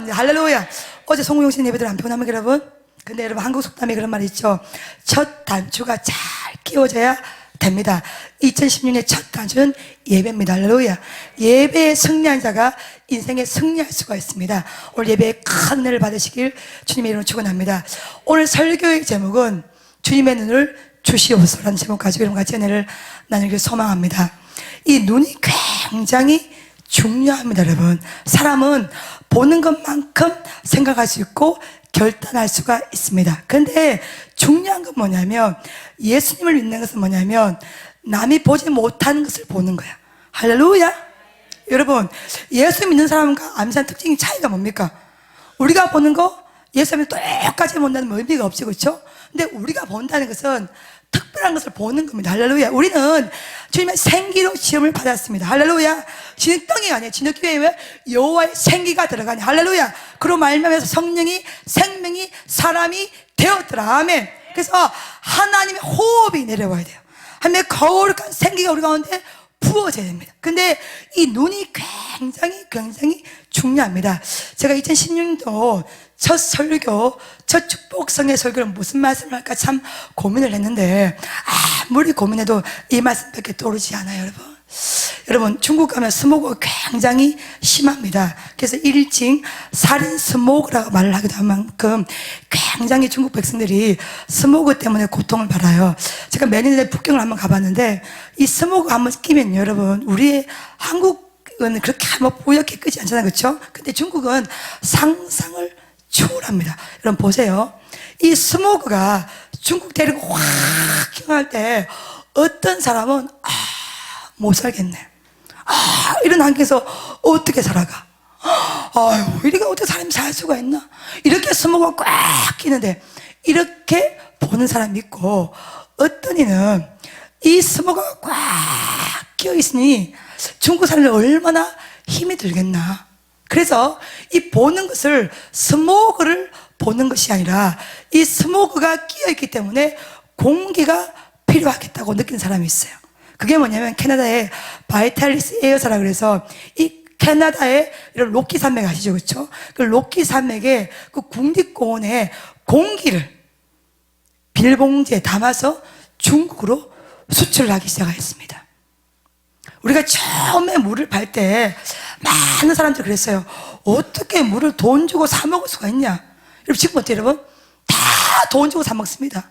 감사합니다. 할렐루야. 어제 송우용신 예배들 안 피곤합니까, 여러분? 근데 여러분, 한국 속담에 그런 말이 있죠. 첫 단추가 잘 끼워져야 됩니다. 2016년 첫 단추는 예배입니다. 할렐루야. 예배에 승리한 자가 인생에 승리할 수가 있습니다. 오늘 예배에 큰 은혜를 받으시길 주님의 이름으로 축원합니다. 오늘 설교의 제목은 주님의 눈을 주시옵소서라는 제목 가지고 여러분 같이 은혜를 나누길 소망합니다. 이 눈이 굉장히 중요합니다, 여러분. 사람은 보는 것만큼 생각할 수 있고 결단할 수가 있습니다. 근데 중요한 건 뭐냐면, 예수님을 믿는 것은 뭐냐면 남이 보지 못하는 것을 보는 거야. 할렐루야. 여러분, 예수 믿는 사람과 안 믿는 사람 특징이 차이가 뭡니까? 우리가 보는 거 예수님이 똑같이 본다는 의미가 없지, 그렇죠? 근데 우리가 본다는 것은 특별한 것을 보는 겁니다. 할렐루야. 우리는 주님의 생기로 지음을 받았습니다. 할렐루야. 진흙덩이가 아니에요. 진흙기에 왜 여호와의 생기가 들어가니. 할렐루야. 그로 말미암아서 성령이 생명이 사람이 되었더라. 아멘. 그래서 하나님의 호흡이 내려와야 돼요. 하나님의 거룩한 생기가 우리 가운데 부어져야 됩니다. 근데 이 눈이 굉장히 중요합니다. 제가 2016년도 첫 설교, 첫 축복성의 설교는 무슨 말씀을 할까 참 고민을 했는데, 아무리 고민해도 이 말씀밖에 떠오르지 않아요, 여러분. 여러분, 중국 가면 스모그가 굉장히 심합니다. 그래서 1층 살인 스모그라고 말을 하기도 할 만큼 굉장히 중국 백성들이 스모그 때문에 고통을 받아요. 제가 매년에 북경을 한번 가봤는데, 이 스모그 한번 끼면 여러분, 우리의 한국은 그렇게 한번 뿌옇게 끄지 않잖아요, 그렇죠? 근데 중국은 상상을 초월합니다. 여러분 보세요. 이 스모그가 중국 대륙 확 향할 때 어떤 사람은 못 살겠네. 이런 환경에서 어떻게 살아가? 아유, 이리가 어떻게 사람이 살 수가 있나? 이렇게 스모그가 꽉 끼는데 이렇게 보는 사람이 있고, 어떤 이는 이 스모그가 꽉 끼어 있으니 중국 사람이 얼마나 힘이 들겠나. 그래서 이 보는 것을 스모그를 보는 것이 아니라 이 스모그가 끼어있기 때문에 공기가 필요하겠다고 느끼는 사람이 있어요. 그게 뭐냐면 캐나다의 바이탈리스 에어사라 그래서 이 캐나다의 이런 로키 산맥 아시죠? 그렇죠? 그 로키 산맥의 그 국립공원에 공기를 비닐봉지에 담아서 중국으로 수출을 하기 시작했습니다. 우리가 처음에 물을 팔 때 많은 사람들이 그랬어요. 어떻게 물을 돈 주고 사 먹을 수가 있냐? 여러분, 지금 어때요, 여러분? 다 돈 주고 사 먹습니다.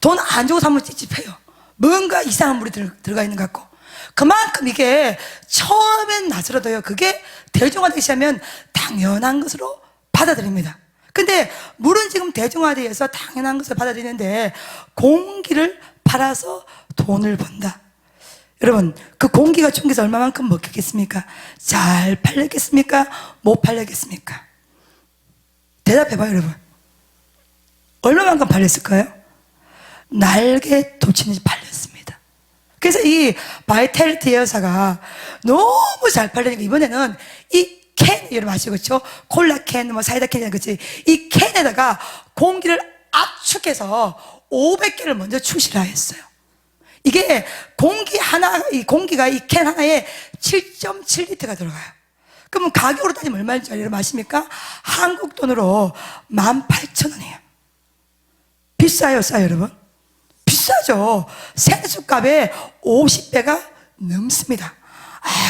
돈 안 주고 사면 찝찝해요. 뭔가 이상한 물이 들어가 있는 것 같고. 그만큼 이게 처음엔 낯설어도요, 그게 대중화되기 시작하면 당연한 것으로 받아들입니다. 근데 물은 지금 대중화되어서 당연한 것을 받아들이는데 공기를 팔아서 돈을 번다. 여러분, 그 공기가 중국에서 얼마만큼 먹혔겠습니까? 잘 팔렸겠습니까? 못 팔렸겠습니까? 대답해봐요, 여러분. 얼마만큼 팔렸을까요? 날개 돋치는지 팔렸습니다. 그래서 이 바이탈리티 여사가 너무 잘 팔리니까 이번에는 이 캔, 여러분 아시죠? 그렇죠? 콜라 캔, 뭐 사이다 캔이나 그렇지. 이 캔에다가 공기를 압축해서 500개를 먼저 출시를 했어요. 이게 공기 하나, 이 공기가 이 캔 하나에 7.7리터가 들어가요. 그러면 가격으로 따지면 얼마인지 여러분 아십니까? 한국 돈으로 18,000원이에요. 비싸요, 싸요, 여러분? 비싸죠. 생수값의 50배가 넘습니다.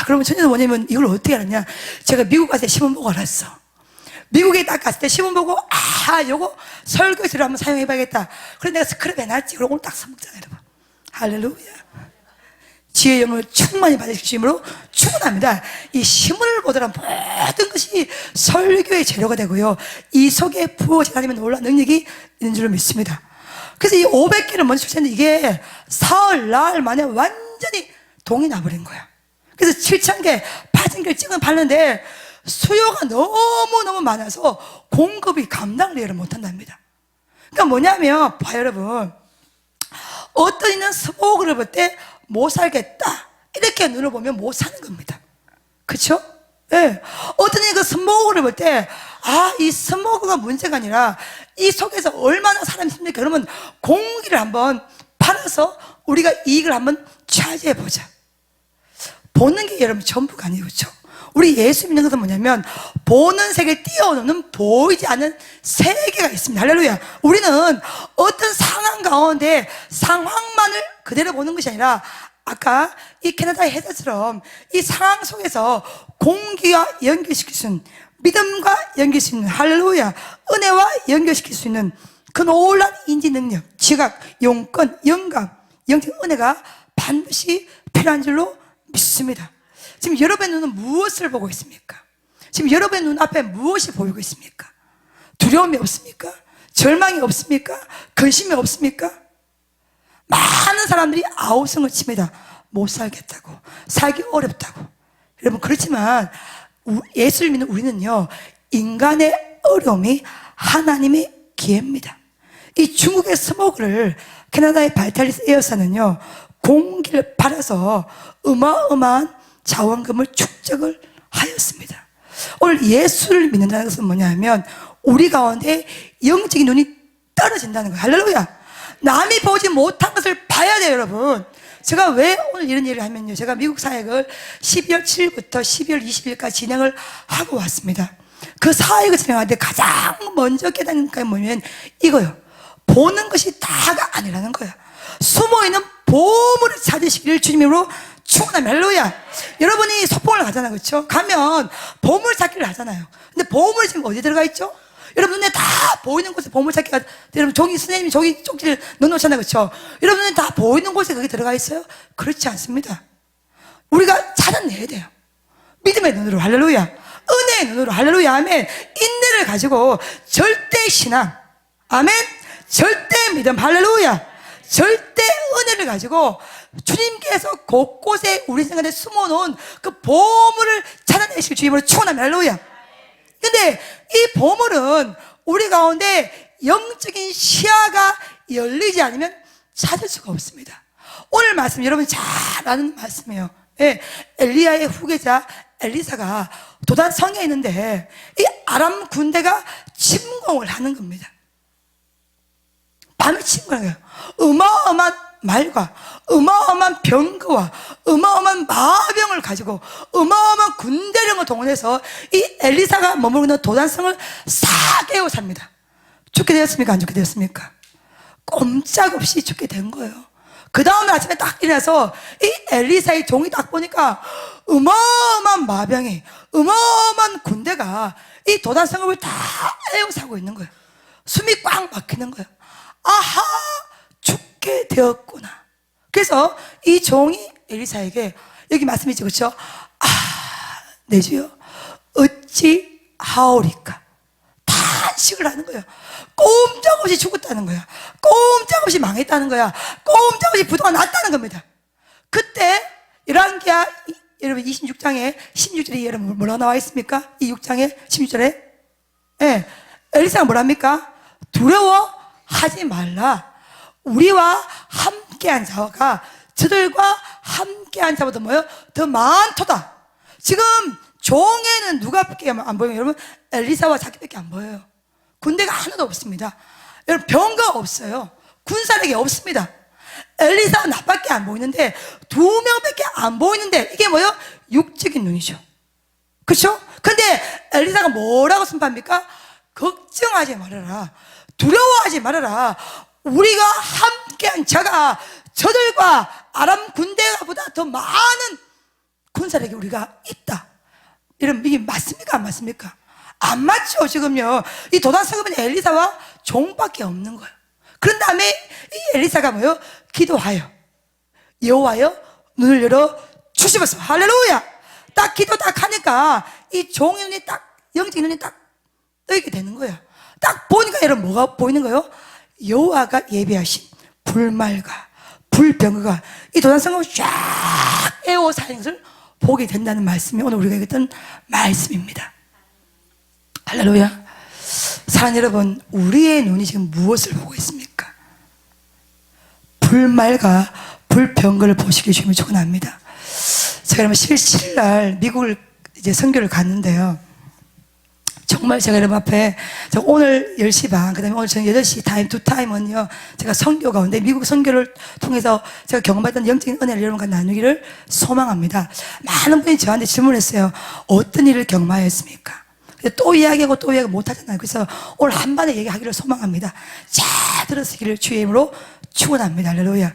그러면 전혀 뭐냐면 이걸 어떻게 알았냐? 제가 미국 가서 시험 보고 알았어. 미국에 딱 갔을 때 시험 보고, 요거 설교지로 한번 사용해봐야겠다. 그래서 내가 스크랩 해놨지. 그리고 오늘 딱 써먹잖아요, 여러분. 할렐루야. 지혜의 영을 충만히 받으실 주님으로 축원합니다. 이 시문을 보더라 모든 것이 설교의 재료가 되고요, 이 속에 부어져 다니면 놀라운 능력이 있는 줄로 믿습니다. 그래서 이 500개를 먼저 출시했는데 이게 사흘 나흘 만에 완전히 동이 나버린 거야. 그래서 7,000개 8,000개를 찍어 팔는데 수요가 너무너무 많아서 공급이 감당을 못한답니다. 그러니까 뭐냐면 봐요, 여러분. 어떤 이는 스모그를 볼 때 못 살겠다 이렇게 눈을 보면 못 사는 겁니다. 그렇죠? 예. 어떤 이는 그 스모그를 볼 때 이 스모그가 문제가 아니라 이 속에서 얼마나 사람이 힘들까. 그러면 공기를 한번 팔아서 우리가 이익을 한번 차지해 보자. 보는 게 여러분 전부가 아니에요, 그렇죠? 우리 예수 믿는 것은 뭐냐면 보는 세계를 뛰어넘는 보이지 않는 세계가 있습니다. 할렐루야. 우리는 어떤 상황 가운데 상황만을 그대로 보는 것이 아니라 아까 이 캐나다의 해설처럼 이 상황 속에서 공기와 연결시킬 수 있는, 믿음과 연결시킬 수 있는, 할렐루야, 은혜와 연결시킬 수 있는 그 놀라운 인지 능력, 지각, 용건, 영감, 영적 은혜가 반드시 필요한 줄로 믿습니다. 지금 여러분의 눈은 무엇을 보고 있습니까? 지금 여러분의 눈 앞에 무엇이 보이고 있습니까? 두려움이 없습니까? 절망이 없습니까? 근심이 없습니까? 많은 사람들이 아우성을 칩니다. 못 살겠다고, 살기 어렵다고. 여러분, 그렇지만 예수를 믿는 우리는요, 인간의 어려움이 하나님의 기회입니다. 이 중국의 스모그를 캐나다의 발탈리스 에어사는요, 공기를 팔아서 어마어마한 자원금을 축적을 하였습니다. 오늘 예수를 믿는다는 것은 뭐냐면 우리 가운데 영적인 눈이 떨어진다는 거예요. 할렐루야. 남이 보지 못한 것을 봐야 돼요, 여러분. 제가 왜 오늘 이런 얘기를 하면요, 제가 미국 사역을 12월 7일부터 12월 20일까지 진행을 하고 왔습니다. 그 사역을 진행할 때 가장 먼저 깨닫는 게 뭐냐면 이거요, 보는 것이 다가 아니라는 거야. 숨어있는 보물을 찾으시기를 주님으로 축원합니다. 할렐루야. 여러분이 소풍을 가잖아요, 그렇죠? 가면 보물 찾기를 하잖아요. 근데 보물이 지금 어디 들어가 있죠? 여러분 눈에 다 보이는 곳에 보물 찾기가, 여러분 종이, 선생님이 종이 쪽지를 넣어놓잖아요, 그렇죠? 여러분 눈에 다 보이는 곳에 그게 들어가 있어요? 그렇지 않습니다. 우리가 찾아내야 돼요. 믿음의 눈으로, 할렐루야. 은혜의 눈으로, 할렐루야, 아멘. 인내를 가지고 절대 신앙, 아멘. 절대 믿음, 할렐루야. 절대 은혜를 가지고 주님께서 곳곳에 우리 생각에 숨어놓은 그 보물을 찾아내시길 주님으로 축원합니다. 할렐루야. 근데 이 보물은 우리 가운데 영적인 시야가 열리지 않으면 찾을 수가 없습니다. 오늘 말씀 여러분 잘 아는 말씀이에요. 예, 엘리야의 후계자 엘리사가 도단 성에 있는데 이 아람 군대가 침공을 하는 겁니다. 밤에 침공을 해요. 어마어마한 말과 어마어마한 병거와 어마어마한 마병을 가지고 어마어마한 군대령을 동원해서 이 엘리사가 머무르고 있는 도단성을 싹 깨워삽니다. 죽게 되었습니까? 안 죽게 되었습니까? 꼼짝없이 죽게 된 거예요. 그 다음날 아침에 딱 일어나서 이 엘리사의 종이 딱 보니까 어마어마한 마병이, 어마어마한 군대가 이 도단성을 다 에워싸고 있는 거예요. 숨이 꽉 막히는 거예요. 아하, 죽게 되었구나. 그래서 이 종이 엘리사에게, 여기 말씀이죠, 그렇죠? 아, 내 주여, 어찌 하오리까? 탄식을 하는 거예요. 꼼짝없이 죽었다는 거야. 꼼짝없이 망했다는 거야. 꼼짝없이 부도가 났다는 겁니다. 그때 열왕기하 여러분 26장에 16절에 여러분 뭐라고 나와 있습니까? 이 6장에 16절에 예, 엘리사가 뭐랍니까? 두려워하지 말라. 우리와 함께한 자가 저들과 함께한 자보다 뭐요? 더 많도다. 지금 종에는 누가밖에 안 보여요? 여러분, 엘리사와 자기밖에 안 보여요. 군대가 하나도 없습니다. 여러분, 병거가 없어요. 군사력이 없습니다. 엘리사와 나밖에 안 보이는데, 2명밖에 안 보이는데, 이게 뭐예요? 육적인 눈이죠. 그렇죠? 근데 엘리사가 뭐라고 선포합니까? 걱정하지 말아라. 두려워하지 말아라. 우리가 함께한 자가 저들과 아람 군대보다 더 많은 군사력이 우리가 있다. 이런, 이게 맞습니까? 안 맞습니까? 안 맞죠, 지금요. 이 도단성읍은 엘리사와 종밖에 없는 거예요. 그런 다음에 이 엘리사가 뭐예요? 기도하여 여호와여 눈을 열어 주시옵소서. 할렐루야. 딱 기도 딱 하니까 이 종의 눈이 딱, 영적인 눈이 딱 뜨게 되는 거예요. 딱 보니까 여러분 뭐가 보이는 거예요? 여호와가 예비하신 불말과 불병거가 이 도단성읍을 쫙 에워싸는 것을 보게 된다는 말씀이 오늘 우리가 읽었던 말씀입니다. 할렐루야. 사랑하는 여러분, 우리의 눈이 지금 무엇을 보고 있습니까? 불말과 불병거를 보시길 주님을 축원합니다. 제가 그러면 17일 날 미국을 이제 선교를 갔는데요. 정말 제가 여러분 앞에 제가 오늘 10시 반, 그 다음에 오늘 저녁 8시 타임, 두 타임은요, 제가 선교 가운데 미국 선교를 통해서 제가 경험받던 영적인 은혜를 여러분과 나누기를 소망합니다. 많은 분이 저한테 질문했어요. 어떤 일을 경험하였습니까? 또 이야기하고 또 이야기 못 하잖아요. 그래서 오늘 한 번에 얘기하기를 소망합니다. 잘 들으시기를 주의 이름으로 축원합니다. 할렐루야.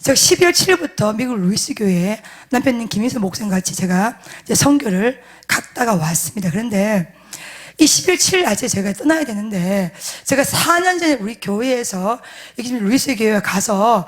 제가 12월 7일부터 미국 루이스 교회에 남편님 김인수 목사님 같이 제가 이제 선교를 갔다가 왔습니다. 그런데 이 11월 7일 낮에 제가 떠나야 되는데, 제가 4년 전에 우리 교회에서 여기 루이스 교회에 가서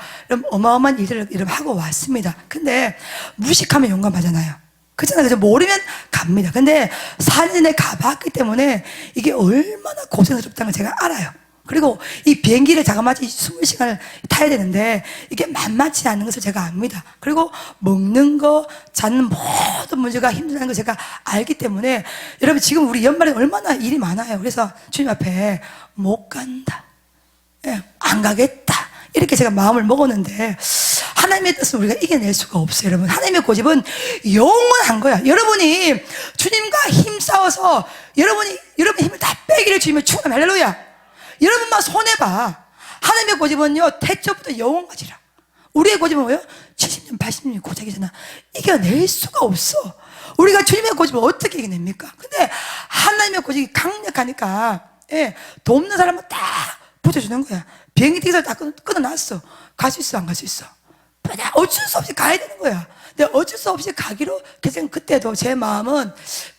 어마어마한 일을 하고 왔습니다. 근데 무식하면 용감하잖아요. 그렇잖아요. 그래서 모르면 갑니다. 근데 4년 전에 가봤기 때문에 이게 얼마나 고생스럽다는 걸 제가 알아요. 그리고 이 비행기를 자그마치 20시간을 타야 되는데 이게 만만치 않은 것을 제가 압니다. 그리고 먹는 거, 자는 모든 문제가 힘들다는 걸 제가 알기 때문에, 여러분 지금 우리 연말에 얼마나 일이 많아요. 그래서 주님 앞에 못 간다, 안 가겠다, 이렇게 제가 마음을 먹었는데, 하나님의 뜻은 우리가 이겨낼 수가 없어요. 여러분, 하나님의 고집은 영원한 거야. 여러분이 주님과 힘싸워서 여러분의 힘을 다 빼기를 주님의 축원합니다. 할렐루야. 여러분만 손해봐. 하나님의 고집은요, 태초부터 영원까지라. 우리의 고집은 뭐예요? 70년, 80년이 고작이잖아. 이겨낼 수가 없어. 우리가 주님의 고집을 어떻게 이겨냅니까? 근데 하나님의 고집이 강력하니까, 돈 없는 사람은 딱 붙여주는 거야. 비행기 티켓을 다 끊어놨어. 갈 수 있어, 안 갈 수 있어? 어쩔 수 없이 가야 되는 거야. 근데 어쩔 수 없이 가기로 결정. 그때도 제 마음은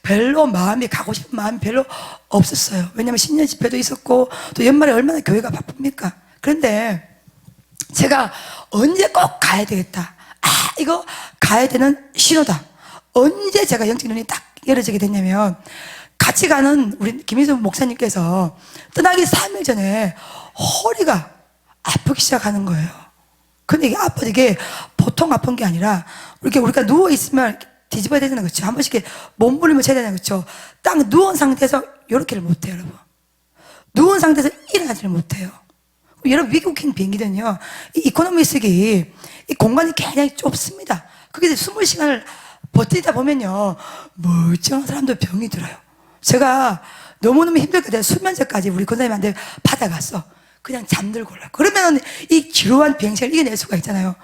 별로 가고 싶은 마음이 별로 없었어요. 왜냐면 신년 집회도 있었고 또 연말에 얼마나 교회가 바쁩니까? 그런데 제가 언제 꼭 가야 되겠다, 이거 가야 되는 신호다. 언제 제가 영적 눈이 딱 열어지게 됐냐면, 같이 가는 우리 김인수 목사님께서 떠나기 3일 전에 허리가 아프기 시작하는 거예요. 근데 이게 이게 보통 아픈 게 아니라, 우리가 누워있으면 뒤집어야 되잖아요. 그렇죠? 한 번씩 이렇게 몸부림을 쳐야 되잖아요. 그렇죠? 딱 누운 상태에서 이렇게를 못해요, 여러분. 누운 상태에서 일어나지를 못해요. 여러분, 미국행 비행기는요, 이 이코노미식이 이 공간이 굉장히 좁습니다. 그게 20시간을 버티다 보면요, 멀쩡한 사람도 병이 들어요. 제가 너무너무 힘들거든요. 수면제까지 우리 권사님한테 받아갔어. 그냥 잠들고 올라. 그러면 이 지루한 비행시를 이겨낼 수가 있잖아요.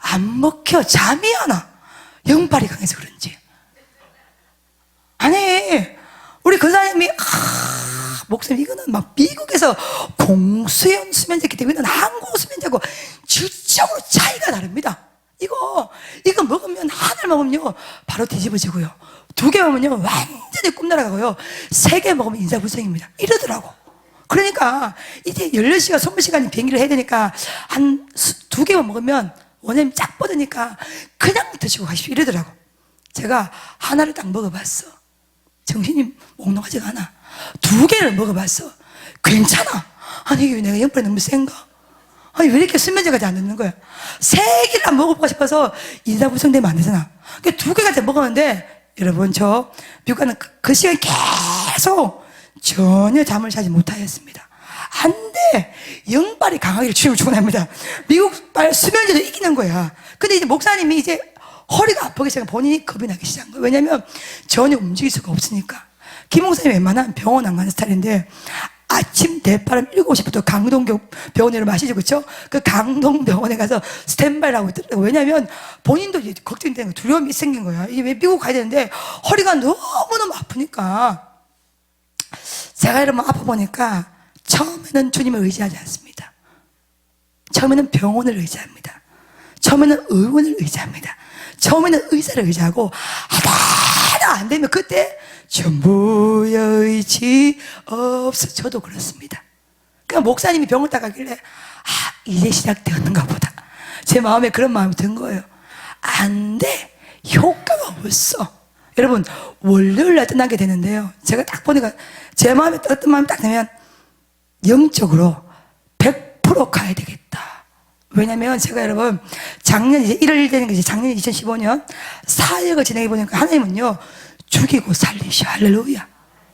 안 먹혀. 잠이 안 와. 영빨이 강해서 그런지. 아니, 우리 권사님이 목사님, 이거는 막 미국에서 공수연 수면제기 때문에 한국 수면제고 질적으로 차이가 다릅니다. 이거 먹으면, 하나를 먹으면요 바로 뒤집어지고요, 2개 먹으면요 완전히 꿈나라가고요, 3개 먹으면 인사불성입니다. 이러더라고. 그러니까 이제 16시간, 20시간 비행기를 해야 되니까 한 2개만 먹으면 원장님 쫙 뻗으니까 그냥 드시고 가십시오, 이러더라고. 제가 하나를 딱 먹어봤어. 정신이 몽롱하지가 않아. 2개를 먹어봤어. 괜찮아. 아니, 이게 내가 영빨이 너무 센가? 아니, 왜 이렇게 수면제까지 안 듣는 거야? 3개를 먹어보고 싶어서 인사불성되면 안 되잖아. 그러니까 2개까지 먹었는데, 여러분, 저 미국 가는 그 시간 계속 전혀 잠을 자지 못하였습니다. 안 돼. 영빨이 강하기를 주님을 축원합니다. 미국발 수면제도 이기는 거야. 근데 이제 목사님이 이제 허리가 아프기 시작하면 본인이 겁이 나기 시작한 거예요. 왜냐면 전혀 움직일 수가 없으니까. 김 목사님이 웬만하면 병원 안 가는 스타일인데, 아침 대바람 7시부터 강동병원으로 마시죠, 그렇죠? 그 강동병원에 가서 스탠바이를 하고 있더라고요. 왜냐면 본인도 이제 걱정되는 거, 두려움이 생긴 거야. 이게 왜 미국 가야 되는데 허리가 너무너무 아프니까. 제가 여러분 아파 보니까 처음에는 주님을 의지하지 않습니다. 처음에는 병원을 의지합니다. 처음에는 의원을 의지합니다. 처음에는 의사를 의지하고 하다 안 되면 그때 전부의 의지 없어. 저도 그렇습니다. 그러니까 목사님이 병을 따가길래 이제 시작되었는가 보다. 제 마음에 그런 마음이 든 거예요. 안 돼. 효과가 없어. 여러분, 월요일날 떠나게 되는데요, 제가 딱 보니까 제 마음에 어떤 마음이 딱 되면 영적으로 100% 가야 되겠다. 왜냐면 제가 여러분 작년 이제 1월 되는 게 이제 작년 2015년 사역을 진행해 보니까 하나님은요 죽이고 살리셔. 할렐루야.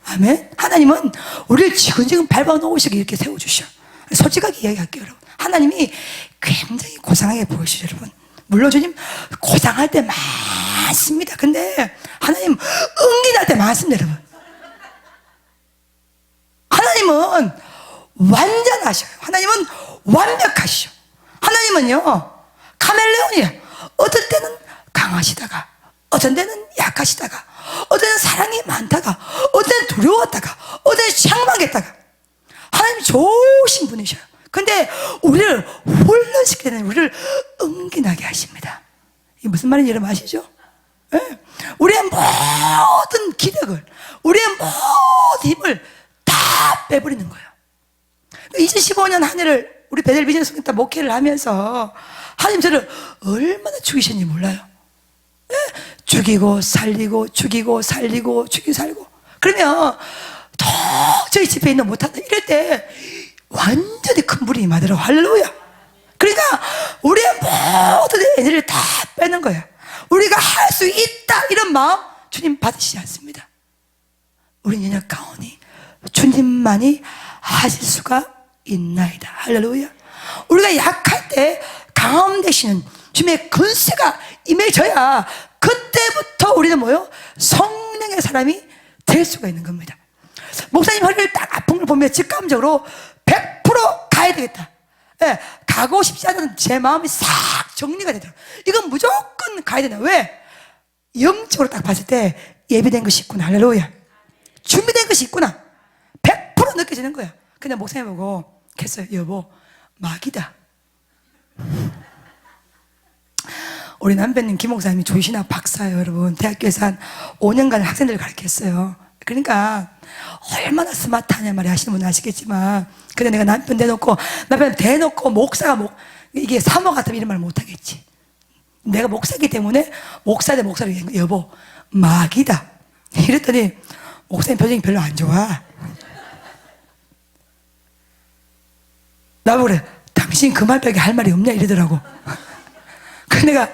아멘. 하나님은 우리를 지근지근 밟아 놓으시고 이렇게 세워주셔. 솔직하게 이야기할게요, 여러분. 하나님이 굉장히 고상하게 보이시죠, 여러분. 물론 주님 고상할 때 많습니다. 근데 하나님 은기 날 때 많습니다, 여러분. 하나님은 완전하셔요. 하나님은 완벽하시오. 하나님은요 카멜레온이에요. 어떨 때는 강하시다가, 어떤 때는 약하시다가, 어떤 때는 사랑이 많다가, 어떤 때는 두려웠다가, 어떤 때는 장막했다가. 하나님 좋으신 분이셔요. 근데 우리를 훈련시키게 되는, 우리를 은근하게 하십니다. 이게 무슨 말인지 여러분 아시죠? 네? 우리의 모든 기력을, 우리의 모든 힘을 다 빼버리는 거예요. 2015년 한 해를 우리 베델 비즈니스 센터 목회를 하면서 하나님 저를 얼마나 죽이셨는지 몰라요. 네? 죽이고 살리고 죽이고 살리고 죽이고 살고. 그러면 도저히 집에 있는 못한다 이럴 때 완전히 큰 불이 임하더라고. 할렐루야. 그러니까 우리의 모든 에너지를 다 빼는 거야. 우리가 할 수 있다 이런 마음 주님 받으시지 않습니다. 우리 연약 가오니 주님만이 하실 수가 있나이다. 할렐루야. 우리가 약할 때 강함 되시는 주님의 근세가 임해져야 그때부터 우리는 뭐요? 성령의 사람이 될 수가 있는 겁니다. 목사님 허리를 딱 아픈 걸 보면 직감적으로 100% 가야 되겠다. 예, 가고 싶지 않은 제 마음이 싹 정리가 되더라고요. 이건 무조건 가야 된다. 왜? 영적으로 딱 봤을 때 예비된 것이 있구나. 할렐루야. 준비된 것이 있구나. 100% 느껴지는 거야. 근데 목사님 보고 했어요. 여보, 막이다. 우리 남편님 김 목사님이 조신학 박사예요. 여러분 대학교에서 한 5년간 학생들을 가르쳤어요. 그러니까 얼마나 스마트하냐 말이 하시는 분은 아시겠지만, 근데 내가 남편 대놓고 목사가 이게 사모 같으면 이런 말 못하겠지. 내가 목사이기 때문에 목사 대 목사를 얘기한 거야. 여보, 막이다. 이랬더니 목사님 표정이 별로 안 좋아. 나보고 그래, 당신 그 말밖에 할 말이 없냐 이러더라고. 그래서 내가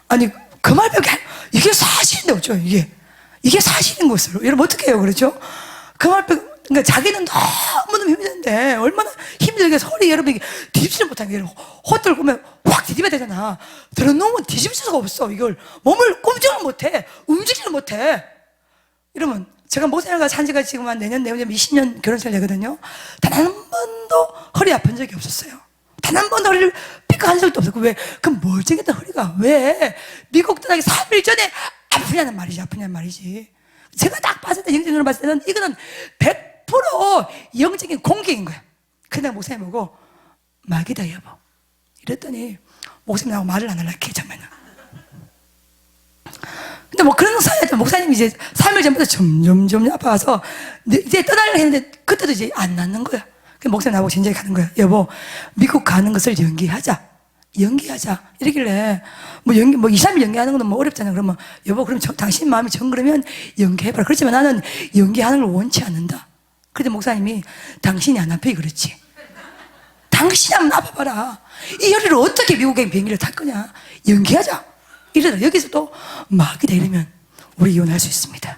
아니 그 말밖에 이게 사실인데 어쩌 이게 사실인 것으로 여러분 어떻게 해요? 그렇죠? 그 말밖에, 그러니까 자기는 너무너무 힘든데 얼마나 힘들게 소리 여러분 뒤집지를 못하는 게 헛들 보면 확 뒤집어야 되잖아. 들어놓으면 뒤집을 수가 없어. 이걸 몸을 꼼짝을 못해, 움직이를 못해. 여러분 제가 목사님과 산 지가 지금 한 내년 20년 결혼생활 되거든요. 단 한 번도 허리 아픈 적이 없었어요. 단 한 번도 허리를 삐끗한 적도 없었고. 왜? 그 멀쩡했던 허리가 왜 미국 떠나기 3일 전에 아프냐는 말이지. 제가 딱 봤을 때, 영적으로 봤을 때는 이거는 100% 영적인 공격인 거야. 그냥 목사님 보고 막이다 여보 이랬더니 목사님 나하고 말을 안 하려고 해. 정말. 근데 뭐 그런 사이에 목사님이 이제 3일 전부터 점점 아파서 이제 떠나려고 했는데 그때도 이제 안 낫는 거야. 그래서 목사님 나보고 진작에 가는 거야. 여보, 미국 가는 것을 연기하자 이러길래 뭐 2, 3일 연기하는 건 뭐 어렵잖아. 그러면 여보, 그럼 당신 마음이 그러면 연기해봐라. 그렇지만 나는 연기하는 걸 원치 않는다. 그런데 목사님이 당신이 안 아프니 그렇지, 당신이 한번 아파봐라. 이 허리를 어떻게 미국에 비행기를 탈 거냐, 연기하자 이러더라. 여기서 또 막이다 이러면 우리 이혼할 수 있습니다.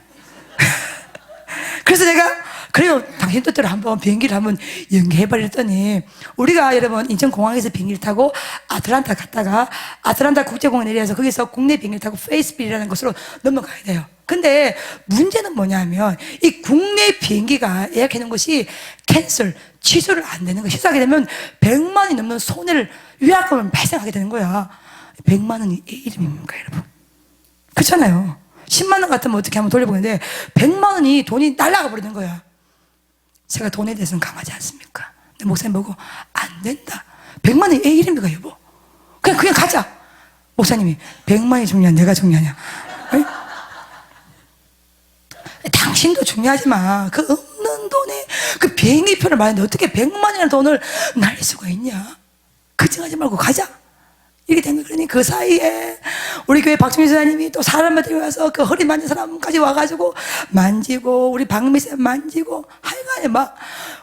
그래서 내가 그래요, 당신 뜻대로 한번 비행기를 한번 연기해버렸더니, 우리가 여러분 인천공항에서 비행기를 타고 아틀란타 갔다가 아틀란타 국제공항에 내려서 거기서 국내 비행기를 타고 페이스빌이라는 곳으로 넘어가야 돼요. 근데 문제는 뭐냐면 이 국내 비행기가 예약해놓은 것이 취소를 안 되는 거야. 취소하게 되면 100만 원이 넘는 손해를, 위약금을 발생하게 되는 거야. 100만 원이 이름입니까 여러분? 그렇잖아요. 10만 원 같으면 어떻게 한번 돌려보겠는데 100만 원이 돈이 날아가 버리는 거야. 제가 돈에 대해서는 강하지 않습니까? 근데 목사님 보고 안 된다. 100만 원이 애 이름이가 여보. 그냥 가자. 목사님이 100만 원이 중요하냐 내가 중요하냐. 에? 당신도 중요하지만 그 없는 돈에 그 비행기표를 말하는데 어떻게 100만 원이라는 돈을 날릴 수가 있냐. 걱정하지 말고 가자. 이렇게 된 거예요. 그러니 그 사이에 우리 교회 박준희 선생님이 또 사람한테 와서 그 허리 만진 사람까지 와가지고 만지고, 우리 박미쌤 만지고, 하여간에 막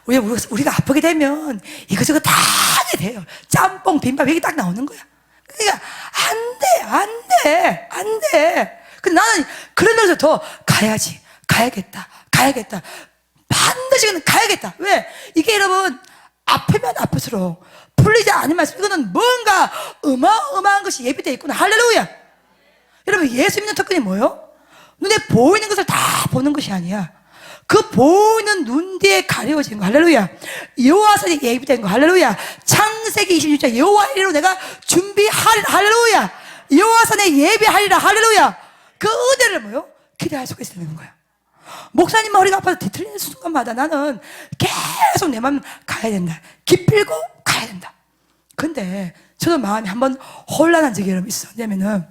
우리가 아프게 되면 이것저것 다 하게 돼요. 짬뽕, 비빔밥 이게 딱 나오는 거야. 그러니까 안 돼. 근데 나는 그런 데서 더 가야겠다. 반드시 가야겠다. 왜? 이게 여러분 아프면 아플수록 풀리지 않으면 이거는 뭔가 어마어마한 것이 예비되어 있구나. 할렐루야. 여러분 예수 믿는 특권이 뭐예요? 눈에 보이는 것을 다 보는 것이 아니야. 그 보이는 눈 뒤에 가려워진 거. 할렐루야. 여호와산이 예비된 거. 할렐루야. 창세기 26장 여호와 이름으로 내가 준비하리라. 할렐루야. 여호와산에 예비하리라. 할렐루야. 그 은혜를 뭐요? 기대할 수가 있어야 되는 거야. 목사님 머리가 아파서 뒤틀리는 순간마다 나는 계속 내 마음 가야 된다. 기필고 가야 된다. 근데 저도 마음이 한번 혼란한 적이 여러분 있어. 왜냐면은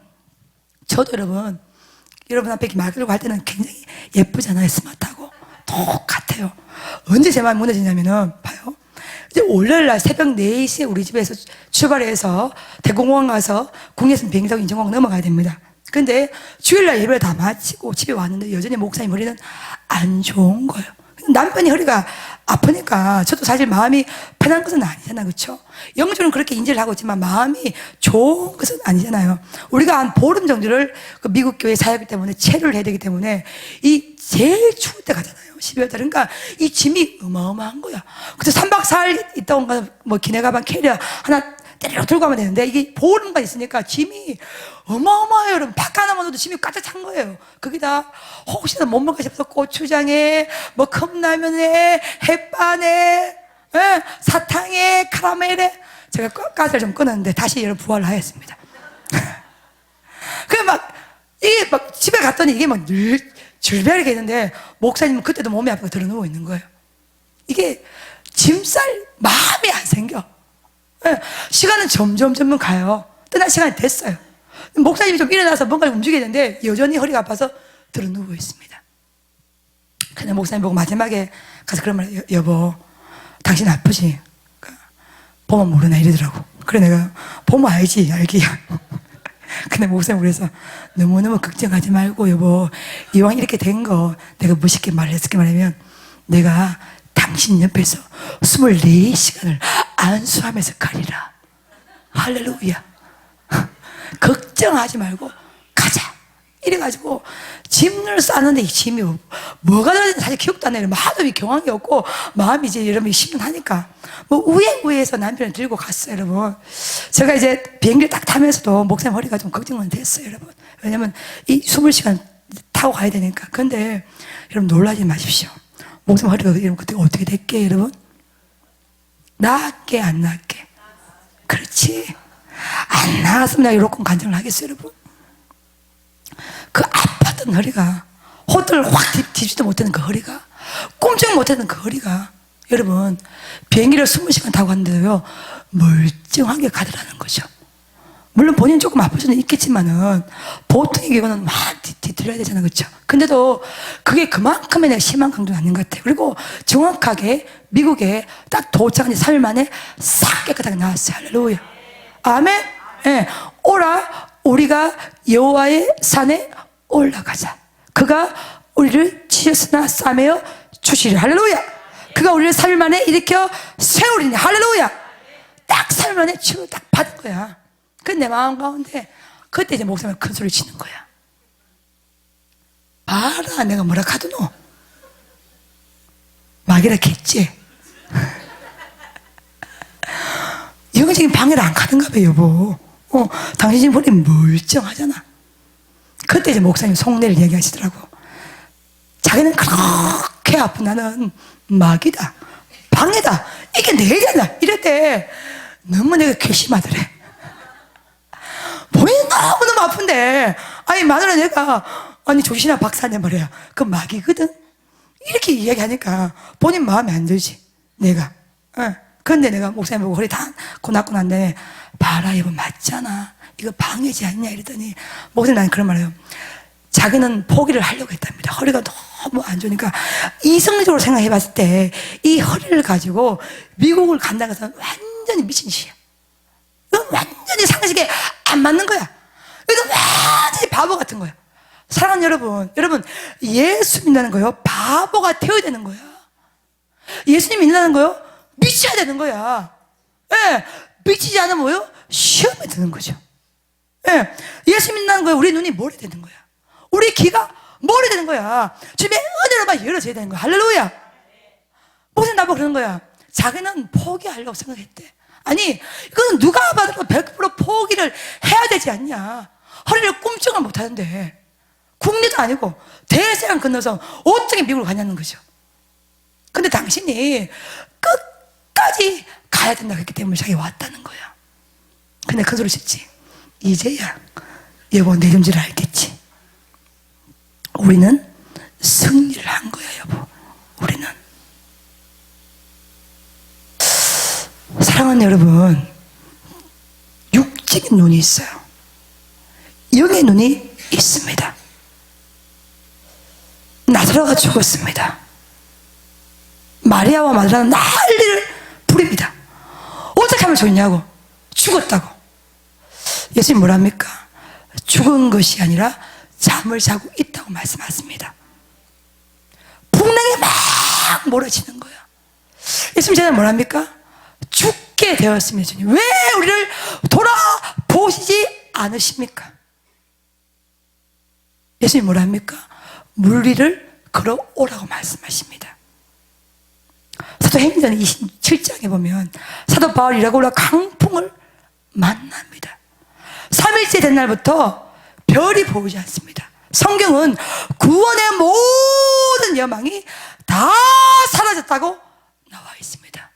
저도 여러분 앞에 말 걸고 할 때는 굉장히 예쁘잖아요. 스마트하고 똑같아요. 언제 제 마음이 무너지냐면은 봐요. 이제 월요일날 새벽 4시에 우리 집에서 출발해서 대공원 가서 국내선 비행기 타고 인천공항 넘어가야 됩니다. 근데 주일날 예배를 다 마치고 집에 왔는데 여전히 목사님 허리는 안 좋은 거예요. 남편이 허리가 아프니까 저도 사실 마음이 편한 것은 아니잖아. 그렇죠? 영적으로는 그렇게 인지를 하고 있지만 마음이 좋은 것은 아니잖아요. 우리가 한 보름 정도를 그 미국 교회 사역 때문에 체류를 해야 되기 때문에 이 제일 추울 때 가잖아요. 12월 달. 그러니까 이 짐이 어마어마한 거야. 그래서 3박 4일 있다 온 거 뭐 기내 가방 캐리어 하나 때리러 들고 가면 되는데 이게 보름간 있으니까 짐이 어마어마해요. 여러분 밥 하나만 넣어도 짐이 가득 찬 거예요. 거기다 혹시나 못 먹을까 싶어서 고추장에 뭐 컵라면에 햇반에 사탕에 카라멜에 제가 가스를 좀 끊었는데 다시 여러분 부활을 하였습니다. 그래 이게 집에 갔더니 이게 늘 줄비하게 있는데 목사님은 그때도 몸이 아프고 들어 누워 있는 거예요. 이게 짐쌀 마음이 안 생겨. 시간은 점점 가요. 떠날 시간이 됐어요. 목사님이 좀 일어나서 뭔가를 움직여야 되는데 여전히 허리가 아파서 들어 누워 있습니다. 근데 목사님 보고 마지막에 가서 그런 말, 여보 당신 아프지? 보면 모르나 이러더라고. 그래 내가 보면 알지 알기야. 근데 목사님 그래서 너무너무 걱정하지 말고 여보 이왕 이렇게 된 거 내가 멋있게 말했을게 말하면 내가 당신 옆에서 24시간을 안수하면서 가리라. 할렐루야. 걱정하지 말고 가자. 이래가지고 짐을 싸는데 이 짐이 뭐가 들어있는지 사실 기억도 안 나요. 하도 경황이 없고 마음이 이제 여러분이 심란하니까 뭐 우회해서 남편을 들고 갔어요. 여러분 제가 이제 비행기를 딱 타면서도 목사님 허리가 좀 걱정은 됐어요. 여러분 왜냐면 이 20시간 타고 가야 되니까. 근데 여러분 놀라지 마십시오. 목사님 허리가 여러분 그때 어떻게 됐게 여러분? 나았게 안 나았게? 그렇지. 안 나았으면 내가 이렇게 간증을 하겠어요. 여러분 그 아팠던 허리가 호들 확 뒤지도 못하는 그 허리가 꼼짝 못하는 그 허리가 여러분 비행기를 20시간 타고 갔는데요 멀쩡하게 가더라는 거죠. 물론 본인 조금 아플 수는 있겠지만은 보통의 경우는 막 뒤틀려야 되잖아요. 그렇죠? 근데도 그게 그만큼의 내가 심한 강도는 아닌 것 같아요. 그리고 정확하게 미국에 딱 도착한 지 3일 만에 싹 깨끗하게 나왔어요. 할렐루야. 아멘. 예. 오라 우리가 여호와의 산에 올라가자. 그가 우리를 치셨으나 싸매어 주시리. 할렐루야. 그가 우리를 3일 만에 일으켜 세우리니. 할렐루야. 딱 3일 만에 치유를 딱 받은 거야. 근데 내 마음 가운데 그때 이제 목사님이 큰 소리 치는 거야. 봐라 내가 뭐라 카드노 막 이렇게 했지. 영적인 방해를 안 가는가 봐 여보. 당신 지금 머리 멀쩡하잖아. 그때 이제 목사님 속내를 얘기하시더라고. 자기는 그렇게 아픈 나는 막이다 방해다 이게 내 일이야 이럴 때 너무 내가 괘씸하더래. 본인 너무너무 아픈데 아니 마누라 내가 아니 조신아 박사님 말이야 그 막이거든 이렇게 이야기하니까 본인 마음에 안 들지 내가. 근데 내가 목사님 보고 허리 다 고났고 난 다음에 봐라 여보 맞잖아 이거 방해지 않냐 이랬더니 목사님 나는 그런 말이에요. 자기는 포기를 하려고 했답니다. 허리가 너무 안 좋으니까 이성적으로 생각해 봤을 때 이 허리를 가지고 미국을 간다는 것은 완전히 미친 짓이야. 이건 완전히 상식에 안 맞는 거야. 이건 완전히 바보 같은 거야. 사랑하는 여러분 예수 믿는다는 거요 바보가 되어야 되는 거야. 예수님 믿는다는 거요 미쳐야 되는 거야. 예, 미치지 않으면 뭐요? 시험에 드는 거죠. 예, 예수 믿는다는 거요 우리 눈이 머리 되는 거야. 우리 귀가 머리 되는 거야. 주님의 은혜로만 열어져야 되는 거야. 할렐루야. 목사님 나보고 그러는 거야. 자기는 포기하려고 생각했대. 아니 이거는 누가 봐도 100% 포기를 해야 되지 않냐. 허리를 꿈쩍을 못하는데 국내도 아니고 대서양 건너서 어떻게 미국을 가냐는 거죠. 당신이 끝까지 가야 된다고 했기 때문에 자기가 왔다는 거야. 근데 큰 소리 쳤지. 이제야 여보 내 존재를 알겠지. 우리는 승리를 한 거야 여보. 우리는. 사랑하는 여러분, 육적인 눈이 있어요. 영의 눈이 있습니다. 나사로가 죽었습니다. 마리아와 마르다는 난리를 부립니다. 어떻게 하면 좋냐고. 죽었다고. 예수님 뭐랍니까? 죽은 것이 아니라 잠을 자고 있다고 말씀하십니다. 풍랑이 막 몰아치는 거야. 예수님 제가 뭐랍니까? 죽게 되었습니다. 주님 왜 우리를 돌아보시지 않으십니까? 예수님 뭐랍니까? 물 위를 걸어오라고 말씀하십니다. 사도행전 27장에 보면 사도 바울이라고 올라 강풍을 만납니다. 3일째 된 날부터 별이 보이지 않습니다. 성경은 구원의 모든 여망이 다 사라졌다고 나와 있습니다.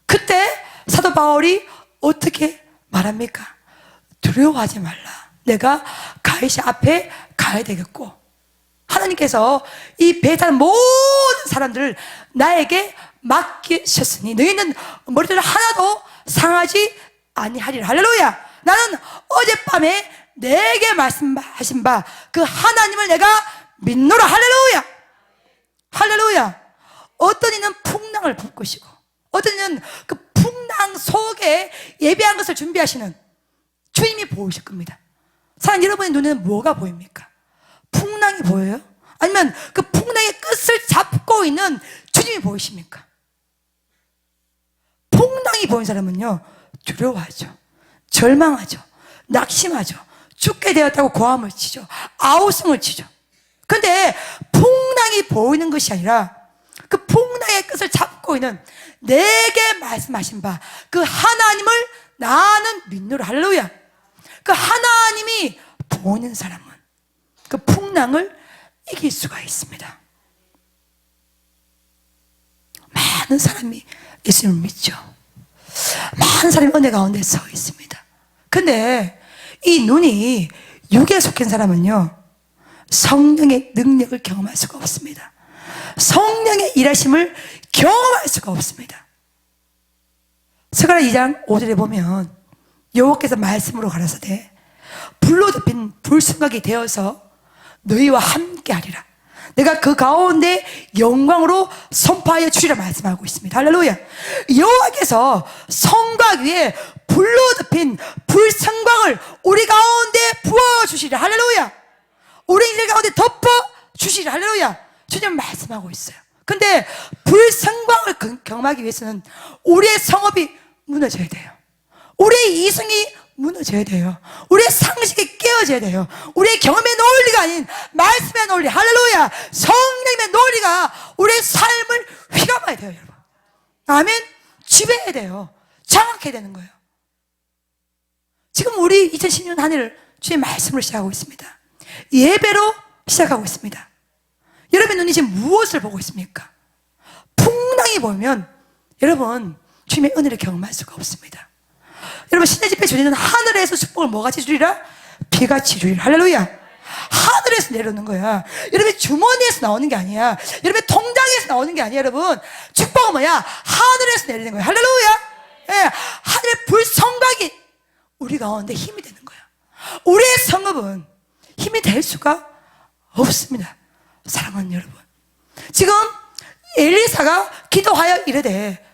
그때 사도 바울이 어떻게 말합니까? 두려워하지 말라. 내가 가이사 앞에 가야 되겠고 하나님께서 이 배에 타는 모든 사람들을 나에게 맡기셨으니 너희는 머리털 하나도 상하지 아니하리라. 할렐루야. 나는 어젯밤에 내게 말씀하신 바 그 하나님을 내가 믿노라. 할렐루야. 할렐루야. 어떤 이는 풍랑을 불 것이고 어떤 이는 그 풍랑 속에 예비한 것을 준비하시는 주님이 보이실 겁니다. 사랑 여러분의 눈에는 뭐가 보입니까? 풍랑이 보여요? 아니면 그 풍랑의 끝을 잡고 있는 주님이 보이십니까? 풍랑이 보인 사람은요 두려워하죠. 절망하죠. 낙심하죠. 죽게 되었다고 고함을 치죠. 아우성을 치죠. 근데 풍랑이 보이는 것이 아니라 그 풍랑의 끝을 잡고 있는 내게 말씀하신 바 그 하나님을 나는 믿노라. 할렐루야. 그 하나님이 보이는 사람은 그 풍랑을 이길 수가 있습니다. 많은 사람이 예수님을 믿죠. 많은 사람이 은혜 가운데 서 있습니다. 근데 이 눈이 육에 속한 사람은요 성령의 능력을 경험할 수가 없습니다. 성령의 일하심을 경험할 수가 없습니다. 스가랴 2장 5절에 보면 여호와께서 말씀으로 가라사대 불로 덮인 불순각이 되어서 너희와 함께 하리라. 내가 그 가운데 영광으로 선포하여 주리라 말씀하고 있습니다. 할렐루야. 여호와께서 성곽 위에 불로 덮인 불성광을 우리 가운데 부어주시리라. 할렐루야. 우리 인생 가운데 덮어주시리라. 할렐루야. 주님 말씀하고 있어요. 근데 불성광을 경험하기 위해서는 우리의 성업이 무너져야 돼요. 우리의 이성이 무너져야 돼요. 우리의 상식이 깨어져야 돼요. 우리의 경험의 논리가 아닌 말씀의 논리. 할렐루야. 성령의 논리가 우리의 삶을 휘감아야 돼요. 여러분. 아멘. 지배해야 돼요. 장악해야 되는 거예요. 지금 우리 2016년 한 해를 주의 말씀으로 시작하고 있습니다. 예배로 시작하고 있습니다. 여러분의 눈이 지금 무엇을 보고 있습니까? 풍랑이 보면 여러분 주님의 은혜를 경험할 수가 없습니다. 여러분 신의 집회 주님은 하늘에서 축복을 뭐같이 주리라? 비같이 주리라. 할렐루야. 하늘에서 내려오는 거야. 여러분의 주머니에서 나오는 게 아니야. 여러분의 통장에서 나오는 게 아니야. 여러분 축복은 뭐야? 하늘에서 내리는 거야. 할렐루야. 예, 하늘의 불성각이 우리 가운데 힘이 되는 거야. 우리의 성읍은 힘이 될 수가 없습니다. 사랑하는 여러분, 지금 엘리사가 기도하여 이르되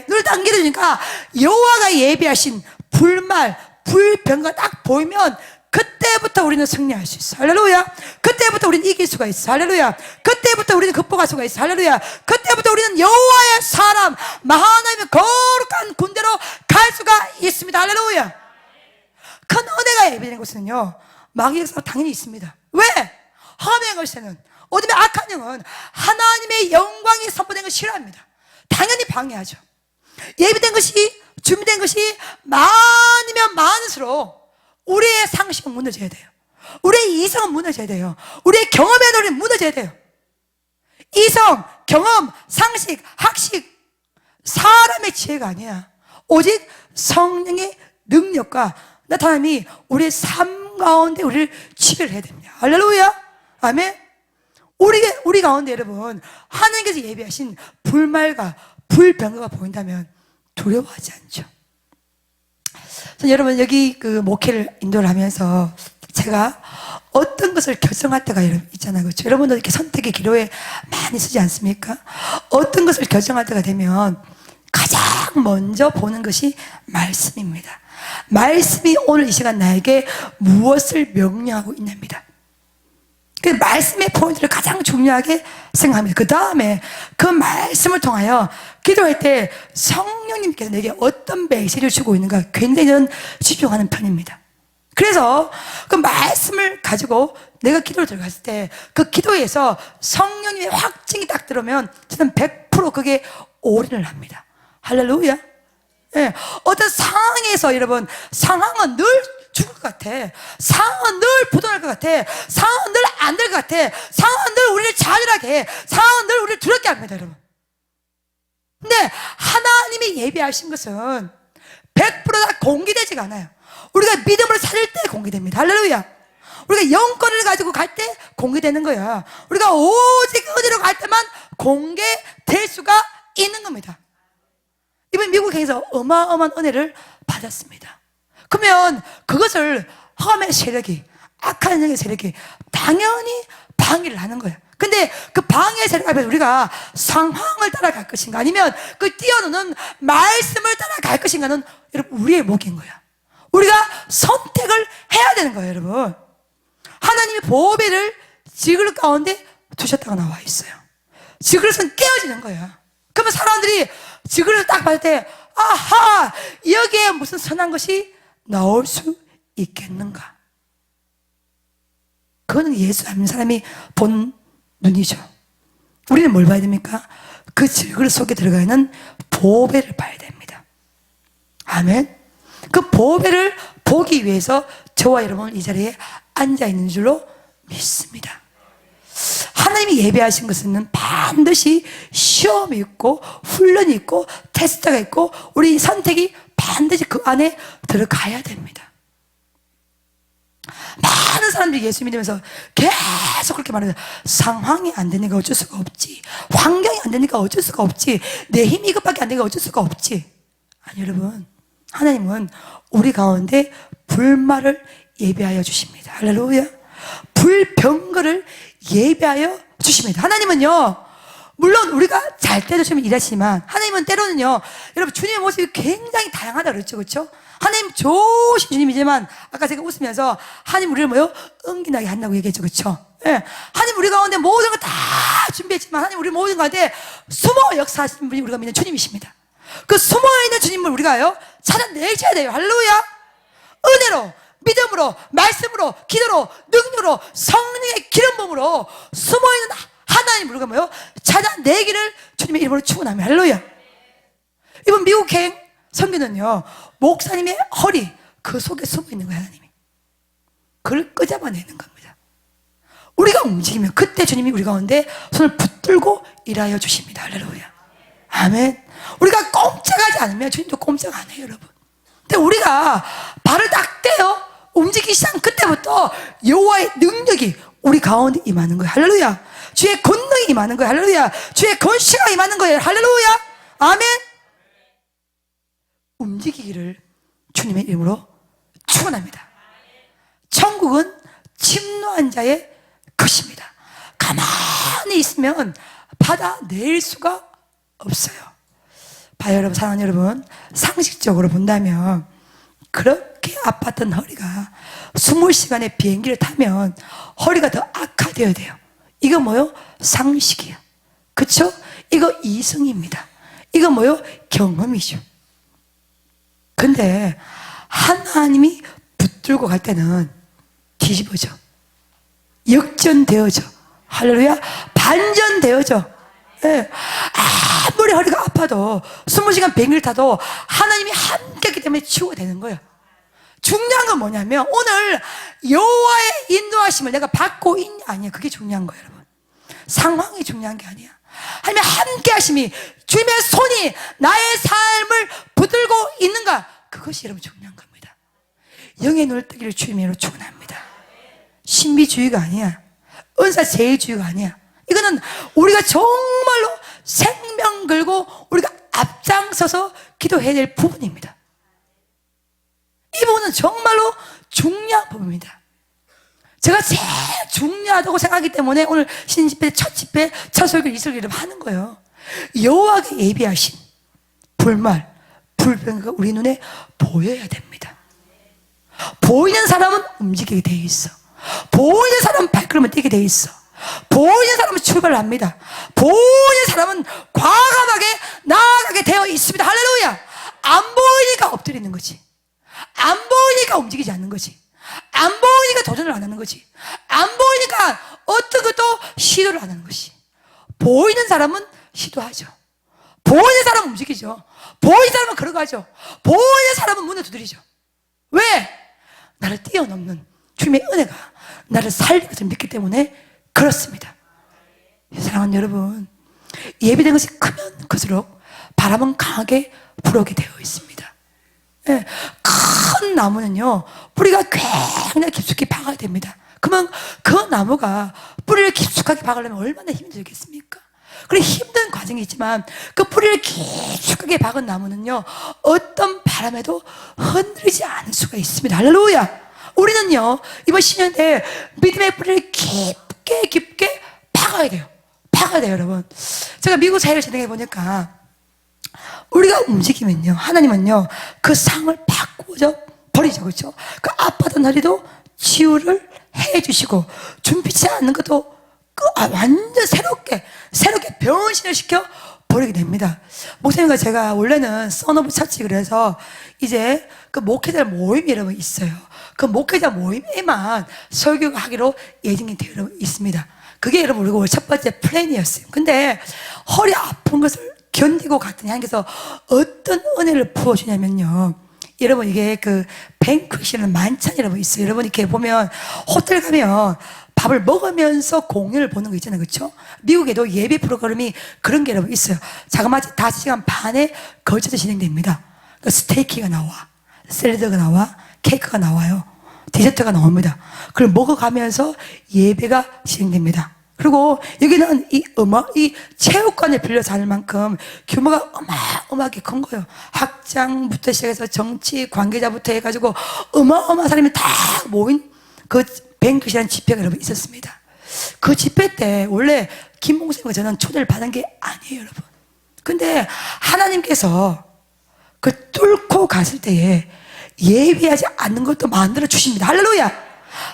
눈을 당기려니까 여호와가 예비하신 불말 불병가 딱 보이면 그때부터 우리는 승리할 수 있어. 할렐루야. 그때부터 우리는 이길 수가 있어. 할렐루야. 그때부터 우리는 극복할 수가 있어. 할렐루야. 그때부터 우리는 여호와의 사람 하나님의 거룩한 군대로 갈 수가 있습니다. 할렐루야. 큰 은혜가 예비된 곳은요 마귀의 역사가 당연히 있습니다. 왜? 함의 걸세는 어둠의 악한 영은 하나님의 영광이 선포된 것을 싫어합니다. 당연히 방해하죠. 예비된 것이 준비된 것이 많으면 많을수록 우리의 상식은 무너져야 돼요. 우리의 이성은 무너져야 돼요. 우리의 경험의 논리는 무너져야 돼요. 이성, 경험, 상식, 학식, 사람의 지혜가 아니야. 오직 성령의 능력과 나타남이 우리의 삶 가운데 우리를 지배를 해야 됩니다. 할렐루야. 아멘. 우리 가운데 여러분, 하나님께서 예비하신 불말과 불병거가 보인다면 두려워하지 않죠. 여러분, 여기 그 목회를 인도를 하면서 제가 어떤 것을 결정할 때가 있잖아요. 그렇죠? 여러분도 이렇게 선택의 기로에 많이 쓰지 않습니까? 어떤 것을 결정할 때가 되면 가장 먼저 보는 것이 말씀입니다. 말씀이 오늘 이 시간 나에게 무엇을 명령하고 있냐입니다. 그 말씀의 포인트를 가장 중요하게 생각합니다. 그 다음에 그 말씀을 통하여 기도할 때 성령님께서 내게 어떤 메시지를 주고 있는가 굉장히 저는 집중하는 편입니다. 그래서 그 말씀을 가지고 내가 기도를 들어갔을 때 그 기도에서 성령님의 확증이 딱 들어오면 저는 100% 그게 올인을 합니다. 할렐루야. 예, 어떤 상황에서 여러분, 상황은 늘 죽을 것 같아. 상황은 늘 부도날 것 같아. 상황은 늘 안 될 것 같아. 상황은 늘 우리를 좌절하게 해. 상황은 늘 우리를 두렵게 합니다, 여러분. 근데 하나님이 예비하신 것은 100%다 공개되지가 않아요. 우리가 믿음으로 찾을 때 공개됩니다. 할렐루야. 우리가 영권을 가지고 갈 때 공개되는 거야. 우리가 오직 은혜로 갈 때만 공개될 수가 있는 겁니다. 이번 미국에서 어마어마한 은혜를 받았습니다. 그러면 그것을 험의 세력이, 악한 영의 세력이 당연히 방해를 하는 거예요. 근데 그 방해 세력 앞에서 우리가 상황을 따라갈 것인가 아니면 그 뛰어노는 말씀을 따라갈 것인가는 여러분 우리의 몫인 거야. 우리가 선택을 해야 되는 거예요, 여러분. 하나님이 보배를 지그릇 가운데 두셨다고 나와 있어요. 지그릇은 깨어지는 거야. 그러면 사람들이 지그릇을 딱 봤을 때 아하, 여기에 무슨 선한 것이 나올 수 있겠는가? 그거는 예수 안 믿는 사람이 본 눈이죠. 우리는 뭘 봐야 됩니까? 그 질그릇 속에 들어가 있는 보배를 봐야 됩니다. 아멘. 그 보배를 보기 위해서 저와 여러분은 이 자리에 앉아 있는 줄로 믿습니다. 하나님이 예배하신 것은 반드시 시험이 있고 훈련이 있고 테스트가 있고 우리 선택이 반드시 그 안에 들어가야 됩니다. 많은 사람들이 예수 믿으면서 계속 그렇게 말해요. 상황이 안 되니까 어쩔 수가 없지. 환경이 안 되니까 어쩔 수가 없지. 내 힘이 이것밖에 안 되니까 어쩔 수가 없지. 아니 여러분, 하나님은 우리 가운데 불말을 예배하여 주십니다. 할렐루야. 불병거를 예배하여 주십니다. 하나님은요, 물론 우리가 잘 때도 좀 일하시지만 하나님은 때로는요, 여러분 주님의 모습이 굉장히 다양하다 그랬죠, 그렇죠? 하나님 좋으신 주님이지만 아까 제가 웃으면서 하나님 우리를 뭐요? 은기나게 한다고 얘기했죠, 그렇죠? 예, 하나님 우리 가운데 모든 걸 다 준비했지만 하나님 우리 모든 가운데 숨어 역사하시는 분이 우리가 믿는 주님이십니다. 그 숨어있는 주님을 우리가요 찾아내셔야 돼요. 할렐루야. 은혜로, 믿음으로, 말씀으로, 기도로, 능력으로, 성령의 기름 부음으로 숨어있는 하나님 우리가 뭐요? 찾아내기를 주님의 이름으로 축원합니다. 할렐루야. 이번 미국행 선교는요, 목사님의 허리 그 속에 숨어있는 거예요. 하나님이 그걸 끄잡아내는 겁니다. 우리가 움직이면 그때 주님이 우리 가운데 손을 붙들고 일하여 주십니다. 할렐루야. 아멘. 우리가 꼼짝하지 않으면 주님도 꼼짝 안 해요, 여러분. 근데 우리가 발을 딱 떼요 움직이기 시작한 그때부터 여호와의 능력이 우리 가운데 임하는 거예요. 할렐루야. 주의 권능이 임하는 거예요. 할렐루야. 주의 권세가 임하는 거예요. 할렐루야. 아멘. 움직이기를 주님의 이름으로 축원합니다. 천국은 침노한 자의 것입니다. 가만히 있으면 받아낼 수가 없어요. 봐요, 여러분, 사랑하는 여러분. 상식적으로 본다면 그렇게 아팠던 허리가 20시간의 비행기를 타면 허리가 더 악화되어야 돼요. 이거 뭐요? 상식이에요. 그쵸? 이거 이성입니다. 이거 뭐요? 경험이죠. 근데 하나님이 붙들고 갈 때는 뒤집어져, 역전되어져. 할렐루야. 반전되어져. 예. 아무리 허리가 아파도 20시간 비행기를 타도 하나님이 함께 했기 때문에 치유가 되는 거예요. 중요한 건 뭐냐면 오늘 여호와의 인도하심을 내가 받고 있냐 아니야, 그게 중요한 거예요, 여러분. 상황이 중요한 게 아니야. 하나님의 함께 하심이, 주님의 손이 나의 삶을 붙들고 있는가, 그것이 여러분 중요한 겁니다. 영의 눈을 뜨기를 주님으로 축원합니다. 신비주의가 아니야. 은사제일주의가 아니야. 이거는 우리가 정말로 생명 걸고 우리가 앞장서서 기도해야 될 부분입니다. 이 부분은 정말로 중요한 부분입니다. 제가 제일 중요하다고 생각하기 때문에 오늘 신집회, 첫 집회, 첫 설교, 이 설교를 하는 거예요. 여호와께 예비하신 불말, 불병가 우리 눈에 보여야 됩니다. 보이는 사람은 움직이게 돼 있어. 보이는 사람은 발걸음을 뛰게 돼 있어. 보이는 사람은 출발을 합니다. 보이는 사람은 과감하게 나아가게 되어 있습니다. 할렐루야. 안 보이니까 엎드리는 거지. 안 보이니까 움직이지 않는 거지. 안 보이니까 도전을 안 하는 거지. 안 보이니까 어떤 것도 시도를 안 하는 것이. 보이는 사람은 시도하죠. 보이는 사람은 움직이죠. 보이는 사람은 걸어가죠. 보이는 사람은 문을 두드리죠. 왜? 나를 뛰어넘는 주님의 은혜가 나를 살릴 것을 믿기 때문에 그렇습니다. 사랑하는 여러분, 예비된 것이 크면 클수록 바람은 강하게 불어오게 되어 있습니다. 네, 큰 나무는요, 뿌리가 굉장히 깊숙이 박아야 됩니다. 그러면 그 나무가 뿌리를 깊숙하게 박으려면 얼마나 힘들겠습니까? 그래, 힘든 과정이 있지만 그 뿌리를 깊숙하게 박은 나무는요, 어떤 바람에도 흔들리지 않을 수가 있습니다. 할렐루야. 우리는요, 이번 신년 때 믿음의 뿌리를 깊게 박아야 돼요. 박아야 돼요, 여러분. 제가 미국 사회를 진행해 보니까 우리가 움직이면요, 하나님은요, 그 상을 바꾸어 버리죠. 그렇죠? 그 아팠던 허리도 치유를 해 주시고, 준비치 않는 것도 완전 새롭게 변신을 시켜 버리게 됩니다. 목사님과 제가 원래는 선 오브 처치, 그래서 이제 그 목회자 모임이 여러분 있어요. 그 목회자 모임에만 설교를 하기로 예정이 되어 있습니다. 그게 여러분 우리가 첫 번째 플랜이었어요. 근데 허리 아픈 것을 견디고 갔더니 하나님께서 어떤 은혜를 부어주냐면요, 여러분 이게 그 뱅크시는 만찬이 여러분 있어요. 여러분 이렇게 보면 호텔 가면 밥을 먹으면서 공연을 보는 거 있잖아요. 그렇죠? 미국에도 예배 프로그램이 그런 게 여러분 있어요. 자그마치 5시간 반에 걸쳐서 진행됩니다. 그 스테이키가 나와, 샐러드가 나와, 케이크가 나와요, 디저트가 나옵니다. 그걸 먹어가면서 예배가 진행됩니다. 그리고 여기는 이 체육관을 빌려서 하는 만큼 규모가 어마어마하게 큰 거예요. 학장부터 시작해서 정치 관계자부터 해가지고 어마어마한 사람이 다 모인 그 뱅크시라는 집회가 여러분 있었습니다. 그 집회 때 원래 김 목사님과 저는 초대를 받은 게 아니에요, 여러분. 근데 하나님께서 그 뚫고 갔을 때에 예비하지 않는 것도 만들어 주십니다. 할렐루야.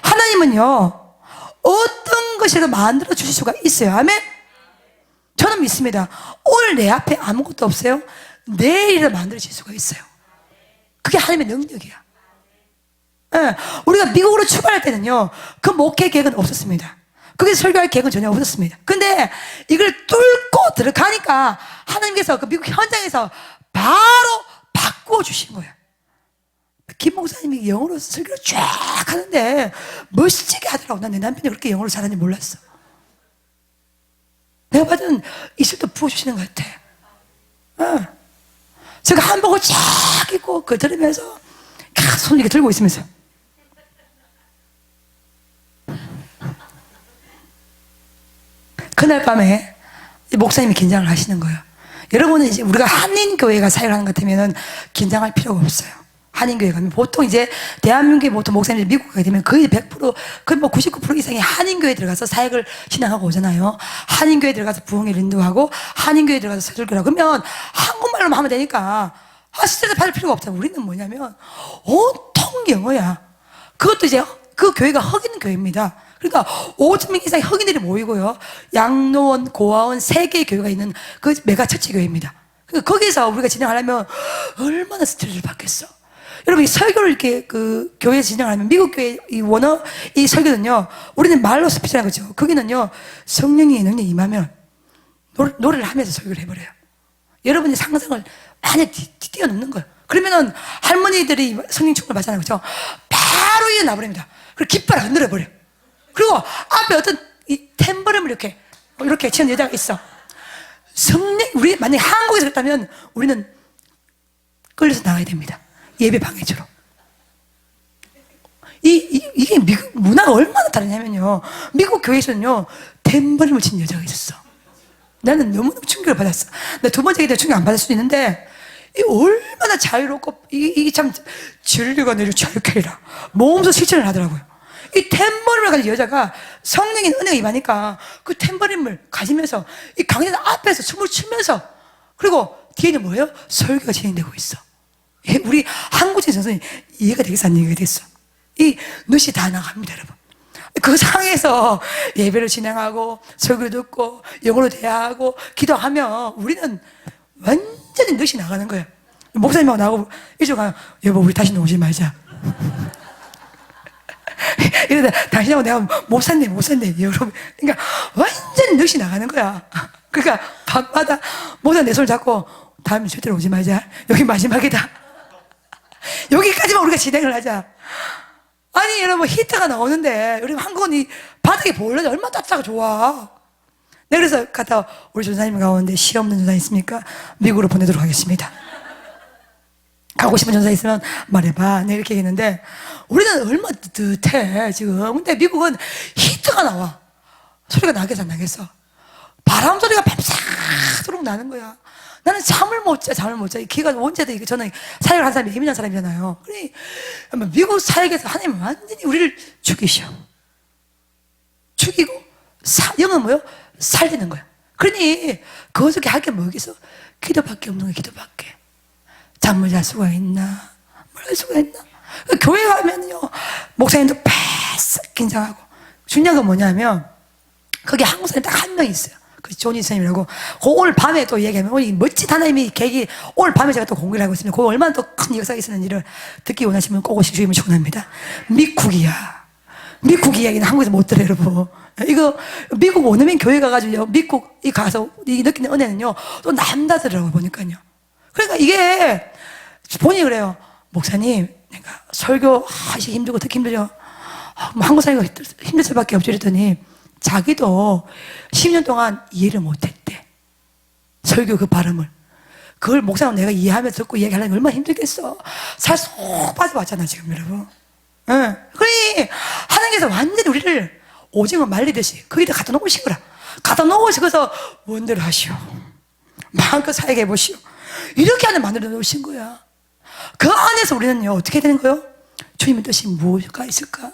하나님은요, 어떤 것이라도 만들어 주실 수가 있어요. 아멘. 저는 믿습니다. 오늘 내 앞에 아무것도 없어요. 내일이라도 만들어 주실 수가 있어요. 그게 하나님의 능력이야. 네, 우리가 미국으로 출발할 때는요, 그 목회 계획은 없었습니다. 그게 설교할 계획은 전혀 없었습니다. 근데 이걸 뚫고 들어가니까 하나님께서 그 미국 현장에서 바로 바꾸어 주신 거예요. 김 목사님이 영어로 설교를 쫙 하는데 멋지게 하더라고. 난 내 남편이 그렇게 영어를 잘하는지 몰랐어. 내가 받은 이슬도 부어주시는 것 같아. 제가 한복을 쫙 입고 그 들으면서 손 이렇게 들고 있으면서 그날 밤에 목사님이 긴장을 하시는 거예요. 여러분은 이제 우리가 한인교회가 사역을 하는 것 같으면 긴장할 필요가 없어요. 한인교회 가면 보통 이제 대한민국의 보통 목사님들이 미국 가게 되면 거의 100%, 거의 뭐 99% 이상이 한인교회에 들어가서 사역을 신앙하고 오잖아요. 한인교회에 들어가서 부흥회를 인도하고 한인교회에 들어가서 설교를 하고, 그러면 한국말로만 하면 되니까 스트레스 받을 필요가 없잖아. 우리는 뭐냐면 온통 영어야. 그것도 이제 그 교회가 흑인 교회입니다. 그러니까 5,000명 이상의 흑인들이 모이고요, 양로원, 고아원 3개의 교회가 있는 그 메가 처치 교회입니다. 그러니까 거기서 우리가 진행하려면 얼마나 스트레스를 받겠어. 여러분, 이 설교를 이렇게 그 교회에서 진행하면, 미국 교회 이 설교는요, 우리는 말로 스피치라는 거죠. 거기는요, 성령의 능력이 임하면 노래를 하면서 설교를 해버려요. 여러분의 상상을 많이 뛰어넘는 거예요. 그러면은 할머니들이 성령 충만을 받잖아요. 그죠? 바로 일어나버립니다. 그리고 깃발을 흔들어버려요. 그리고 앞에 어떤 이 탬버림을 이렇게 이렇게 치는 여자가 있어. 성령, 우리 만약에 한국에서 그랬다면 우리는 끌려서 나가야 됩니다. 예배 방해주로. 이게 미국 문화가 얼마나 다르냐면요. 미국 교회에서는요, 탬버림을 친 여자가 있었어. 나는 너무너무 충격을 받았어. 나 두 번째 기도 충격 안 받을 수도 있는데, 이 얼마나 자유롭고, 이게 참, 진리가 내려 자유케 해라. 몸소 실천을 하더라고요. 이 탬버림을 가진 여자가 성령의 은혜가 임하니까 그 탬버림을 가지면서 이 강연 앞에서 춤을 추면서, 그리고 뒤에는 뭐예요? 설교가 진행되고 있어. 우리 한국인 선생님 이해가 되겠어? 안 이해가 됐어? 이 넛이 다 나갑니다, 여러분. 그 상에서 예배를 진행하고 설교 듣고 영어로 대화하고 기도하면 우리는 완전히 넛이 나가는 거예요. 목사님하고 나하고 이쪽 가면 여보 우리 다시 오지 말자. 이러다 당신하고 내가 목사님 여러분, 그러니까 완전히 넛이 나가는 거야. 그러니까 밤마다 목사 내 손을 잡고 다음에 절대로 오지 말자. 여기 마지막이다. 여기까지만 우리가 진행을 하자. 아니 여러분 히트가 나오는데 여러분 한국은 이 바닥에 보일러가 얼마나 따뜻하고 좋아. 네, 그래서 갔다 우리 전사님 가운데 시 없는 전사 있습니까? 미국으로 보내도록 하겠습니다. 가고 싶은 전사 있으면 말해봐. 네, 이렇게 얘기했는데 우리는 얼마나 뜨뜻해 지금. 근데 미국은 히트가 나와. 소리가 나겠어 안 나겠어? 바람 소리가 밤새도록 나는 거야. 나는 잠을 못 자. 귀가 원체도 이게 저는 사역을 한 사람이 예민한 사람이잖아요. 그러니 미국 사역에서 하나님 완전히 우리를 죽이셔. 죽이고 영은 뭐요? 살리는 거야. 그러니 그 어떻게 할 게 뭐겠어? 기도밖에 없는 거야. 기도밖에. 잠을 잘 수가 있나? 뭘 할 수가 있나? 교회 가면요 목사님도 바싹 긴장하고. 중요한 건 뭐냐면 거기 한국 사람이 딱 한 명 있어요. 그 조니 선생님이라고. 오늘 밤에 또 얘기하면 오늘 멋진 하나님이 계기 오늘 밤에 제가 또 공개를 하고 있습니다. 그 얼마나 또 큰 역사가 있었는지를 듣기 원하시면 꼭 오시기 주시면 축원합니다. 미국이야. 미국 이야기는 한국에서 못 들어요, 여러분. 이거 미국 원어민 교회 가가지고 미국 가서 이 느끼는 은혜는요 또 남다르더라고 보니까요. 그러니까 이게 본인이 그래요. 목사님, 내가 설교하기 힘들고 듣기 힘들죠. 뭐 한국 사회가 힘들 수밖에 없죠. 이랬더니 자기도 10년 동안 이해를 못했대. 설교 그 발음을. 그걸 목사님 내가 이해하면서 듣고 이야기하려면 얼마나 힘들겠어. 살 쏙 빠져왔잖아 지금 여러분. 응. 그러니 하나님께서 완전히 우리를 오징어 말리듯이 거기다 갖다 놓으신 거라. 갖다 놓으시고서 원대로 하시오. 마음껏 사역해 보시오. 이렇게 안에 만들어 놓으신 거야. 그 안에서 우리는요 어떻게 되는 거예요? 주님의 뜻이 무엇가 있을까?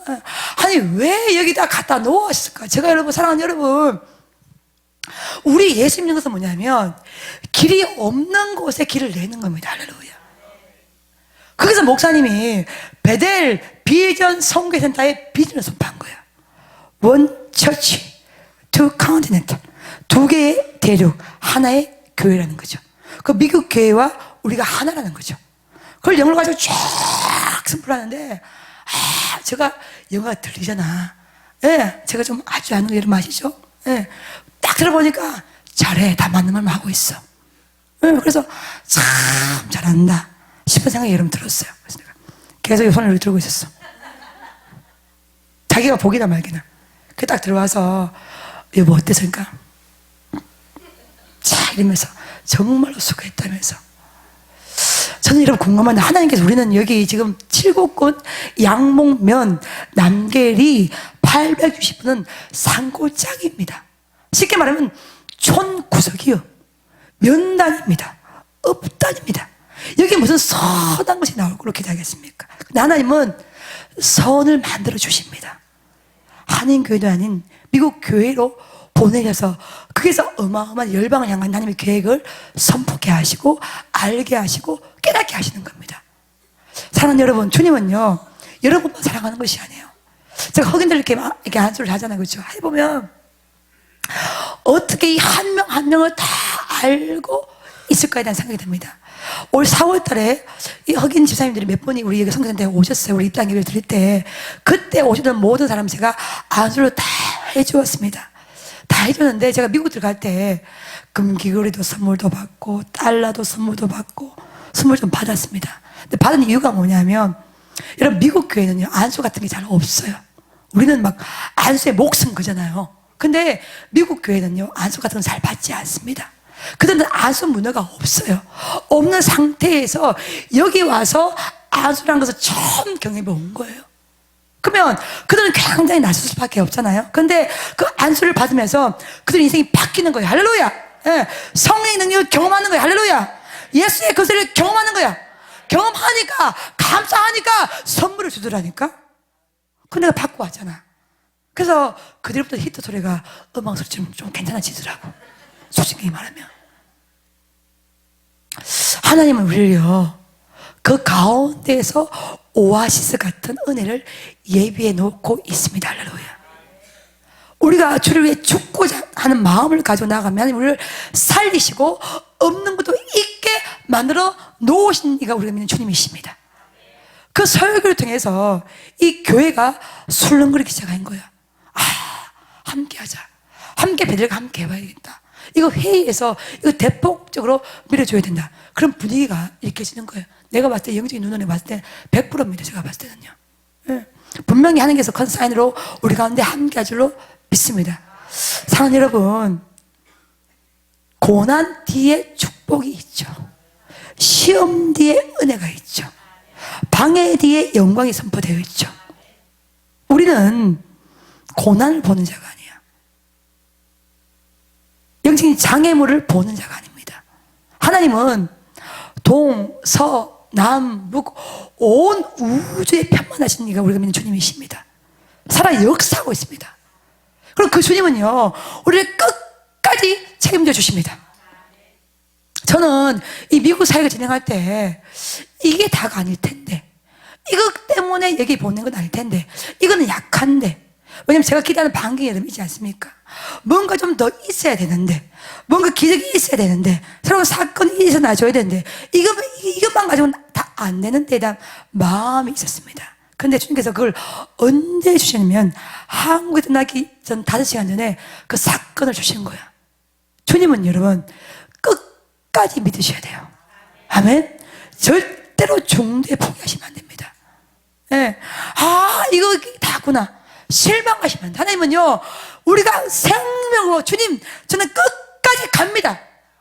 아니 왜 여기다 갖다 놓으셨을까? 제가 여러분 사랑하는 여러분, 우리 예수 믿는 것은 뭐냐면 길이 없는 곳에 길을 내는 겁니다. 할렐루야. 거기서 목사님이 베델 비전 선교센터의 비전을 선포한 거예요. One church, two continent. 두 개의 대륙, 하나의 교회라는 거죠. 그 미국 교회와 우리가 하나라는 거죠. 그걸 영어로 가지고 쫙 선포를 하는데, 제가 영어가 들리잖아. 예, 제가 좀 아주 아는 거 여러분 아시죠? 예, 딱 들어보니까 잘해. 다 맞는 말만 하고 있어. 예, 그래서 참 잘한다 싶은 생각이 여러분 들었어요. 그래서 내가 계속 손을 이렇게 들고 있었어. 자기가 보기나 말기나. 그 딱 들어와서 여보 어땠습니까? 자 이러면서 정말로 수고했다면서. 저는 여러분 궁금한데 하나님께서 우리는 여기 지금 7곳 양목면 남계리 860분은 산골짜기입니다. 쉽게 말하면 촌구석이요 면단입니다. 읍단입니다. 여기 무슨 선한 것이 나올 걸로 기대하겠습니까? 근데 하나님은 선을 만들어 주십니다. 한인교회도 아닌 미국 교회로 보내셔서 거기서 어마어마한 열방을 향한 하나님의 계획을 선포케 하시고 알게 하시고 깨닫게 하시는 겁니다. 사랑하는 여러분, 주님은요 여러분만 사랑하는 것이 아니에요. 제가 흑인들 이렇게 안수를 하잖아요. 그렇죠? 해보면 어떻게 이 한 명 한 명을 다 알고 있을까에 대한 생각이 듭니다. 올 4월 달에 이 흑인 집사님들이 몇 분이 우리 여기 성교센터에 오셨어요. 우리 입당 예배를 드릴 때 그때 오시던 모든 사람 제가 안수를 다 해주었습니다. 다 해줬는데 제가 미국 들어갈 때 금귀걸이도 선물도 받고 달러도 선물도 받고 선물 좀 받았습니다. 근데 받은 이유가 뭐냐면 여러분 미국 교회는요 안수 같은 게 잘 없어요. 우리는 막 안수에 목숨 거잖아요. 근데 미국 교회는요, 안수 같은 건 잘 받지 않습니다. 그들은 안수 문화가 없어요. 없는 상태에서 여기 와서 안수라는 것을 처음 경험해 온 거예요. 그러면 그들은 굉장히 낯설 수밖에 없잖아요. 근데 그 안수를 받으면서 그들 인생이 바뀌는 거예요. 할렐루야. 예. 성령의 능력을 경험하는 거예요. 할렐루야. 예수의 거세를 경험하는 거야. 경험하니까, 감사하니까 선물을 주더라니까. 그 내가 받고 왔잖아. 그래서 그들부터 히트 소리가 음악 소리 좀 괜찮아지더라고. 솔직히 말하면. 하나님은 우리를요, 그 가운데에서 오아시스 같은 은혜를 예비해 놓고 있습니다. 할렐루야. 우리가 주를 위해 죽고자 하는 마음을 가지고 나가면 하나님 우리를 살리시고 없는 것도 있게 만들어 놓으신 이가 우리가 믿는 주님이십니다. 그 설교를 통해서 이 교회가 술렁거리기 시작한 거야. 아, 함께 하자. 함께 배들과 함께 해봐야겠다. 이거 회의에서 이거 대폭적으로 밀어줘야 된다. 그런 분위기가 일으켜지는 거예요. 내가 봤을 때, 영적인 눈으로 봤을 때 100%입니다. 제가 봤을 때는요. 예. 분명히 하나님께서 컨사인으로 우리 가운데 함께 할 줄로 믿습니다. 사랑하는 여러분, 고난 뒤에 축복이 있죠. 시험 뒤에 은혜가 있죠. 방해 뒤에 영광이 선포되어 있죠. 우리는 고난을 보는 자가 아니야. 영적인 장애물을 보는 자가 아닙니다. 하나님은 동, 서, 남, 북, 온 우주에 편만하신 이가 우리가 믿는 주님이십니다. 살아 역사하고 있습니다. 그럼 그 주님은요, 우리를 끝까지 책임져 주십니다. 저는 이 미국 사회가 진행할 때 이게 다가 아닐 텐데, 이것 때문에 여기 보낸 건 아닐 텐데, 이거는 약한데, 왜냐면 제가 기대하는 반경이 있지 않습니까? 뭔가 좀 더 있어야 되는데, 뭔가 기적이 있어야 되는데, 새로운 사건이 일어나줘야 되는데, 이것만 가지고는 다 안 되는 데에 대한 마음이 있었습니다. 근데 주님께서 그걸 언제 주시냐면, 한국에 떠나기 전 5시간 전에 그 사건을 주시는 거예요. 주님은 여러분, 끝까지 믿으셔야 돼요. 아멘? 절대로 중도에 포기하시면 안 됩니다. 예. 아, 이거 다구나. 실망하시면 안 돼. 하나님은요, 우리가 생명으로 주님, 저는 끝까지 갑니다.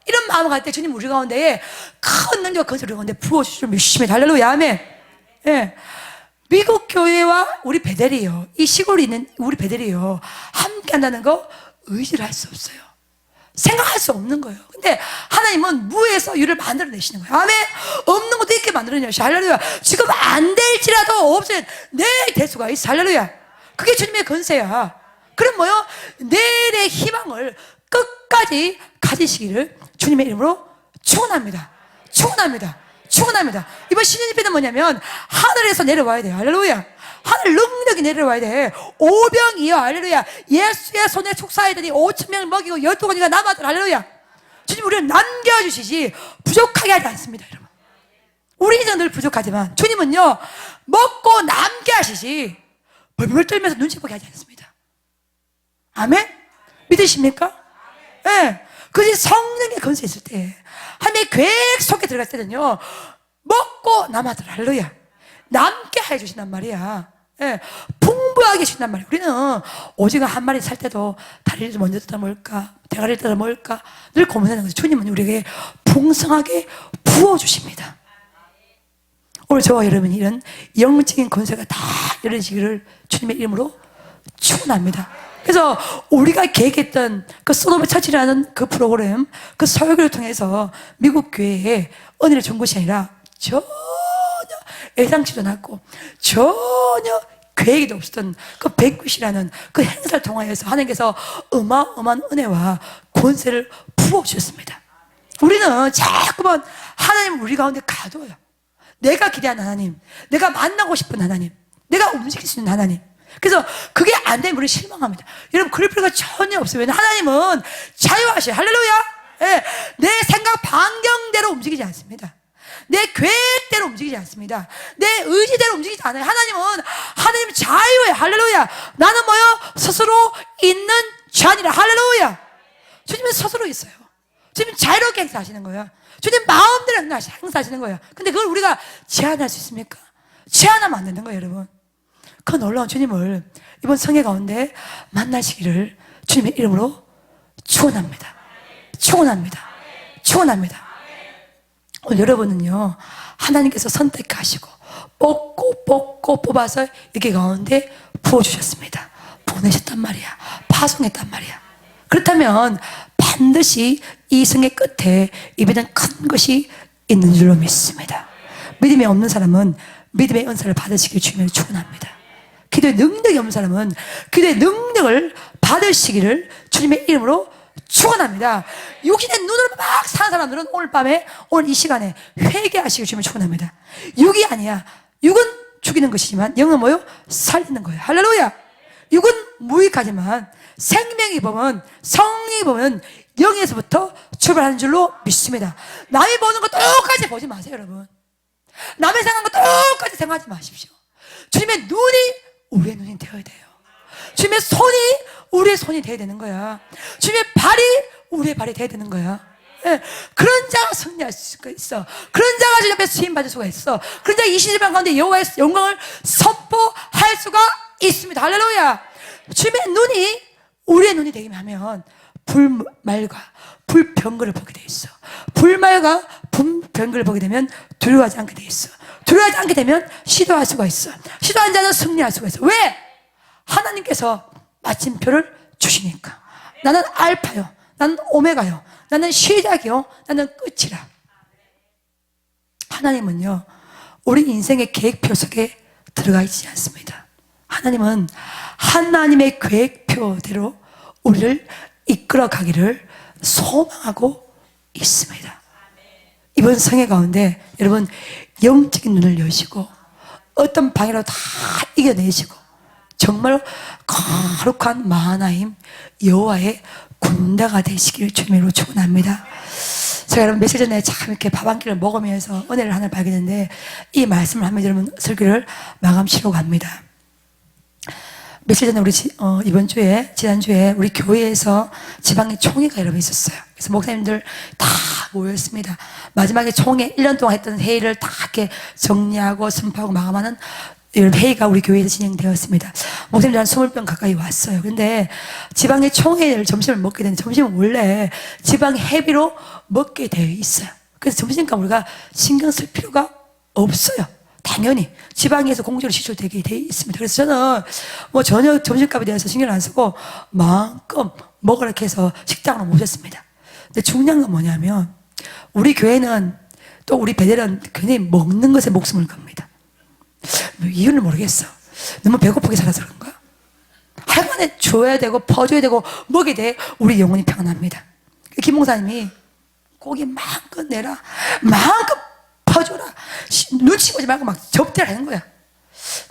이런 마음을 갈 때 주님 우리 가운데에 큰 능력과 건설을 가운데 부어주시면 믿습니다. 할렐루야, 아멘. 예. 미국 교회와 우리 베델이요, 이 시골에 있는 우리 베델이요, 함께 한다는 거 의지를 할 수 없어요. 생각할 수 없는 거예요. 근데 하나님은 무에서 유를 만들어내시는 거예요. 아멘. 없는 것도 있게 만들어내시. 할렐루야. 지금 안 될지라도 없어요. 내일 될 수가 있어. 할렐루야. 그게 주님의 건세야. 그럼 뭐요? 내일의 희망을 끝까지 가지시기를 주님의 이름으로 축원합니다. 축원합니다. 축원합니다. 이번 신년 집회는 뭐냐면 하늘에서 내려와야 돼요. 할렐루야. 하늘 능력이 내려와야 돼. 오병이어. 할렐루야. 예수의 손에 축사하더니 5,000명을 먹이고 12가지가 남았더라. 할렐루야. 주님 우리를 남겨주시지 부족하게 하지 않습니다. 여러분, 우리 인생은 늘 부족하지만 주님은요, 먹고 남게 하시지 벌벌 떨면서 눈치 보게 하지 않습니다. 아멘? 믿으십니까? 예. 네. 그것이 성령의 건설이 있을 때, 하나님의 계획 속에 들어갈 때는요, 먹고 남았더라. 할렐루야. 남게 해주신단 말이야. 예. 풍부하게 주신단 말이야. 우리는 오징어 한 마리 살 때도 다리를 먼저 뜯어 먹을까, 대가리를 뜯어 먹을까 늘 고민하는 거죠. 주님은 우리에게 풍성하게 부어주십니다. 오늘 저와 여러분이 이런 영적인 건설가 다 이루어지기를 주님의 이름으로 축원합니다. 그래서 우리가 계획했던 그 소돔의 처치라는 그 프로그램, 그 설교를 통해서 미국 교회에 은혜를 준 것이 아니라 전혀 예상치도 않았고 전혀 계획이 없었던 그 백귀시라는 그 행사를 통하여서 하나님께서 어마어마한 은혜와 권세를 부어주셨습니다. 우리는 자꾸만 하나님 우리 가운데 가둬요. 내가 기대하는 하나님, 내가 만나고 싶은 하나님, 내가 움직일 수 있는 하나님. 그래서 그게 안 되면 우리 실망합니다. 여러분, 그럴 필요가 전혀 없어요. 왜냐하면 하나님은 자유하셔요. 할렐루야. 예, 내 생각 반경대로 움직이지 않습니다. 내 계획대로 움직이지 않습니다. 내 의지대로 움직이지 않아요. 하나님 자유예요. 할렐루야. 나는 뭐요? 스스로 있는 자니라. 할렐루야. 주님은 스스로 있어요. 주님은 자유롭게 행사하시는 거예요. 주님 마음대로 행사하시는 거예요. 근데 그걸 우리가 제한할 수 있습니까? 제한하면 안 되는 거예요, 여러분. 그 놀라운 주님을 이번 성회 가운데 만나시기를 주님의 이름으로 축원합니다. 축원합니다. 축원합니다. 오늘 여러분은요, 하나님께서 선택하시고 뽑고 뽑아서 여기 가운데 부어주셨습니다. 보내셨단 말이야. 파송했단 말이야. 그렇다면 반드시 이 승의 끝에 이번엔 큰 것이 있는 줄로 믿습니다. 믿음이 없는 사람은 믿음의 은사를 받으시길 주님을 축원합니다. 기도의 능력이 없는 사람은 기도의 능력을 받으시기를 주님의 이름으로 축원합니다. 육신의 눈으로 막 사는 사람들은 오늘 밤에, 오늘 이 시간에 회개하시길 주님을 축원합니다. 육이 아니야. 육은 죽이는 것이지만 영은 뭐요? 살리는 거예요. 할렐루야. 육은 무익하지만 생명이 보면, 성령이 보면 영에서부터 출발하는 줄로 믿습니다. 남이 보는 거 똑같이 보지 마세요, 여러분. 남의 생각한 거 똑같이 생각하지 마십시오. 주님의 눈이 우리의 눈이 되어야 돼요. 주님의 손이 우리의 손이 되어야 되는 거야. 주님의 발이 우리의 발이 되어야 되는 거야. 예. 그런 자가 승리할 수가 있어. 그런 자가 주님 앞에서 쓰임받을 수가 있어. 그런 자가 20년 가운데 여호와의 영광을 선포할 수가 있습니다. 할렐루야. 주님의 눈이 우리의 눈이 되게 하면 불말과 불병거를 보게 돼 있어. 불말과 불병거를 보게 되면 두려워하지 않게 돼 있어. 두려워하지 않게 되면 시도할 수가 있어. 시도한 자는 승리할 수가 있어. 왜? 하나님께서 마침표를 주시니까. 나는 알파요, 나는 오메가요, 나는 시작이요, 나는 끝이라. 하나님은요, 우리 인생의 계획표 속에 들어가 있지 않습니다. 하나님은 하나님의 계획표대로 우리를 이끌어 가기를 소망하고 있습니다. 이번 성회 가운데 여러분 영적인 눈을 여시고 어떤 방해로 다 이겨내시고 정말 거룩한 마하나임 여호와의 군대가 되시기를 주님으로 축원합니다. 제가 여러분 며칠 전에 참 이렇게 밥 한 끼를 먹으면서 은혜를 하나 발견했는데 이 말씀을 하면서 여러분 설교를 마감시키고 갑니다. 며칠 전에 우리 지난주에 우리 교회에서 지방의 총회가 여러분 있었어요. 그래서 목사님들 다 모였습니다. 마지막에 총회 1년 동안 했던 회의를 다 이렇게 정리하고 선포하고 마감하는 이런 회의가 우리 교회에서 진행되었습니다. 목사님들 한 20명 가까이 왔어요. 근데 지방의 총회를 점심을 먹게 되는데 점심은 원래 지방 회비로 먹게 되어 있어요. 그래서 점심값 우리가 신경 쓸 필요가 없어요. 당연히 지방에서 공짜로 지출되게 돼 있습니다. 그래서 저는 뭐 전혀 점심값에 대해서 신경 안 쓰고 마음껏 먹으라 해서 식당으로 모셨습니다. 근데 중요한 건 뭐냐면 우리 교회는 또 우리 배들은 굉장히 먹는 것에 목숨을 겁니다. 이유는 모르겠어. 너무 배고프게 살아서 그런가? 하여간에 줘야 되고 퍼줘야 되고 먹여야 돼. 우리 영혼이 평안합니다. 김 목사님이 고기 마음껏 내라, 마음껏 퍼줘라, 눈치 보지 말고 막 접대를 하는 거야.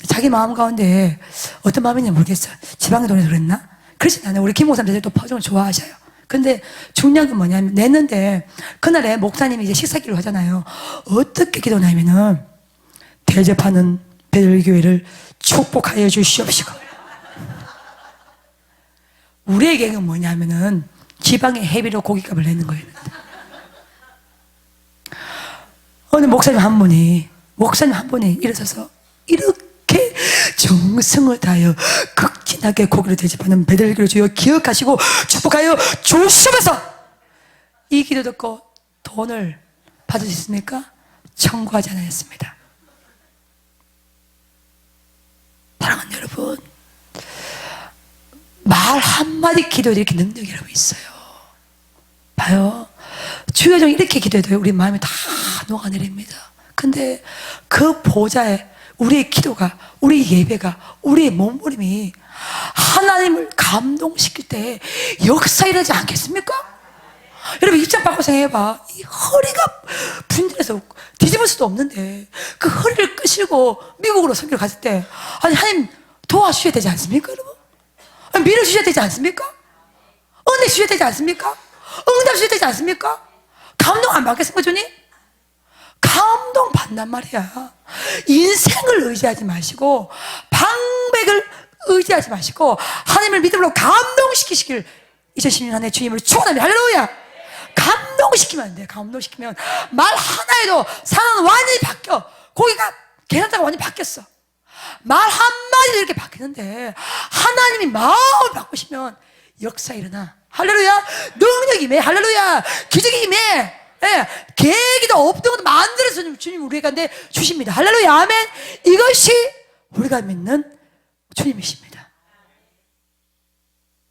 자기 마음 가운데 어떤 마음인지 모르겠어. 지방에 돈에서 그랬나? 그렇진 않아요. 우리 김 목사님들 또 퍼주면 좋아하셔요. 근데 중요한 건 뭐냐면 냈는데 그날에 목사님이 이제 식사기로 하잖아요. 어떻게 기도냐면은 대접하는 베들교회를 축복하여 주시옵시고. 우리의 계획은 뭐냐면은 지방의 회비로 고깃값을 내는 거예요. 어느 목사님 한 분이 일어서서 이렇게 정성을 다하여 극진하게 고기를 대접하는 베들교를 주여 기억하시고 축복하여 주시옵소서. 이 기도 듣고 돈을 받을 수 있습니까? 청구하지 않았습니다. 사랑하는 여러분, 말 한마디 기도에도 이렇게 능력이 여러분 있어요. 봐요. 주여 좀 이렇게 기도해도 우리 마음이 다 녹아내립니다. 근데 그 보좌에 우리의 기도가, 우리의 예배가, 우리의 몸부림이 하나님을 감동시킬 때 역사 일어나지 않겠습니까? 여러분 입장 바꿔 생각해봐. 이 허리가 분진해서 뒤집을 수도 없는데 그 허리를 끄시고 미국으로 선교를 갔을 때 아니 하나님 도와주셔야 되지 않습니까 여러분? 아니, 밀어주셔야 되지 않습니까? 은혜 주셔야 되지 않습니까? 응답 주셔야 되지 않습니까? 감동 안 받겠습니까 주님? 감동 받단 말이야. 인생을 의지하지 마시고 방백을 의지하지 마시고 하나님을 믿음으로 감동시키시길 2016년 한 해 주님을 축원합니다. 할렐루야. 감동시키면 안 돼. 감동시키면 말 하나에도 상황은 완전히 바뀌어. 거기가 계산자가 완전히 바뀌었어. 말 한마디도 이렇게 바뀌는데 하나님이 마음을 바꾸시면 역사 일어나. 할렐루야. 능력이 임해. 할렐루야. 기적이 임해. 예, 계기도 없던 것도 만들어서 주님 우리에게 주십니다. 할렐루야. 아멘. 이것이 우리가 믿는 주님이십니다.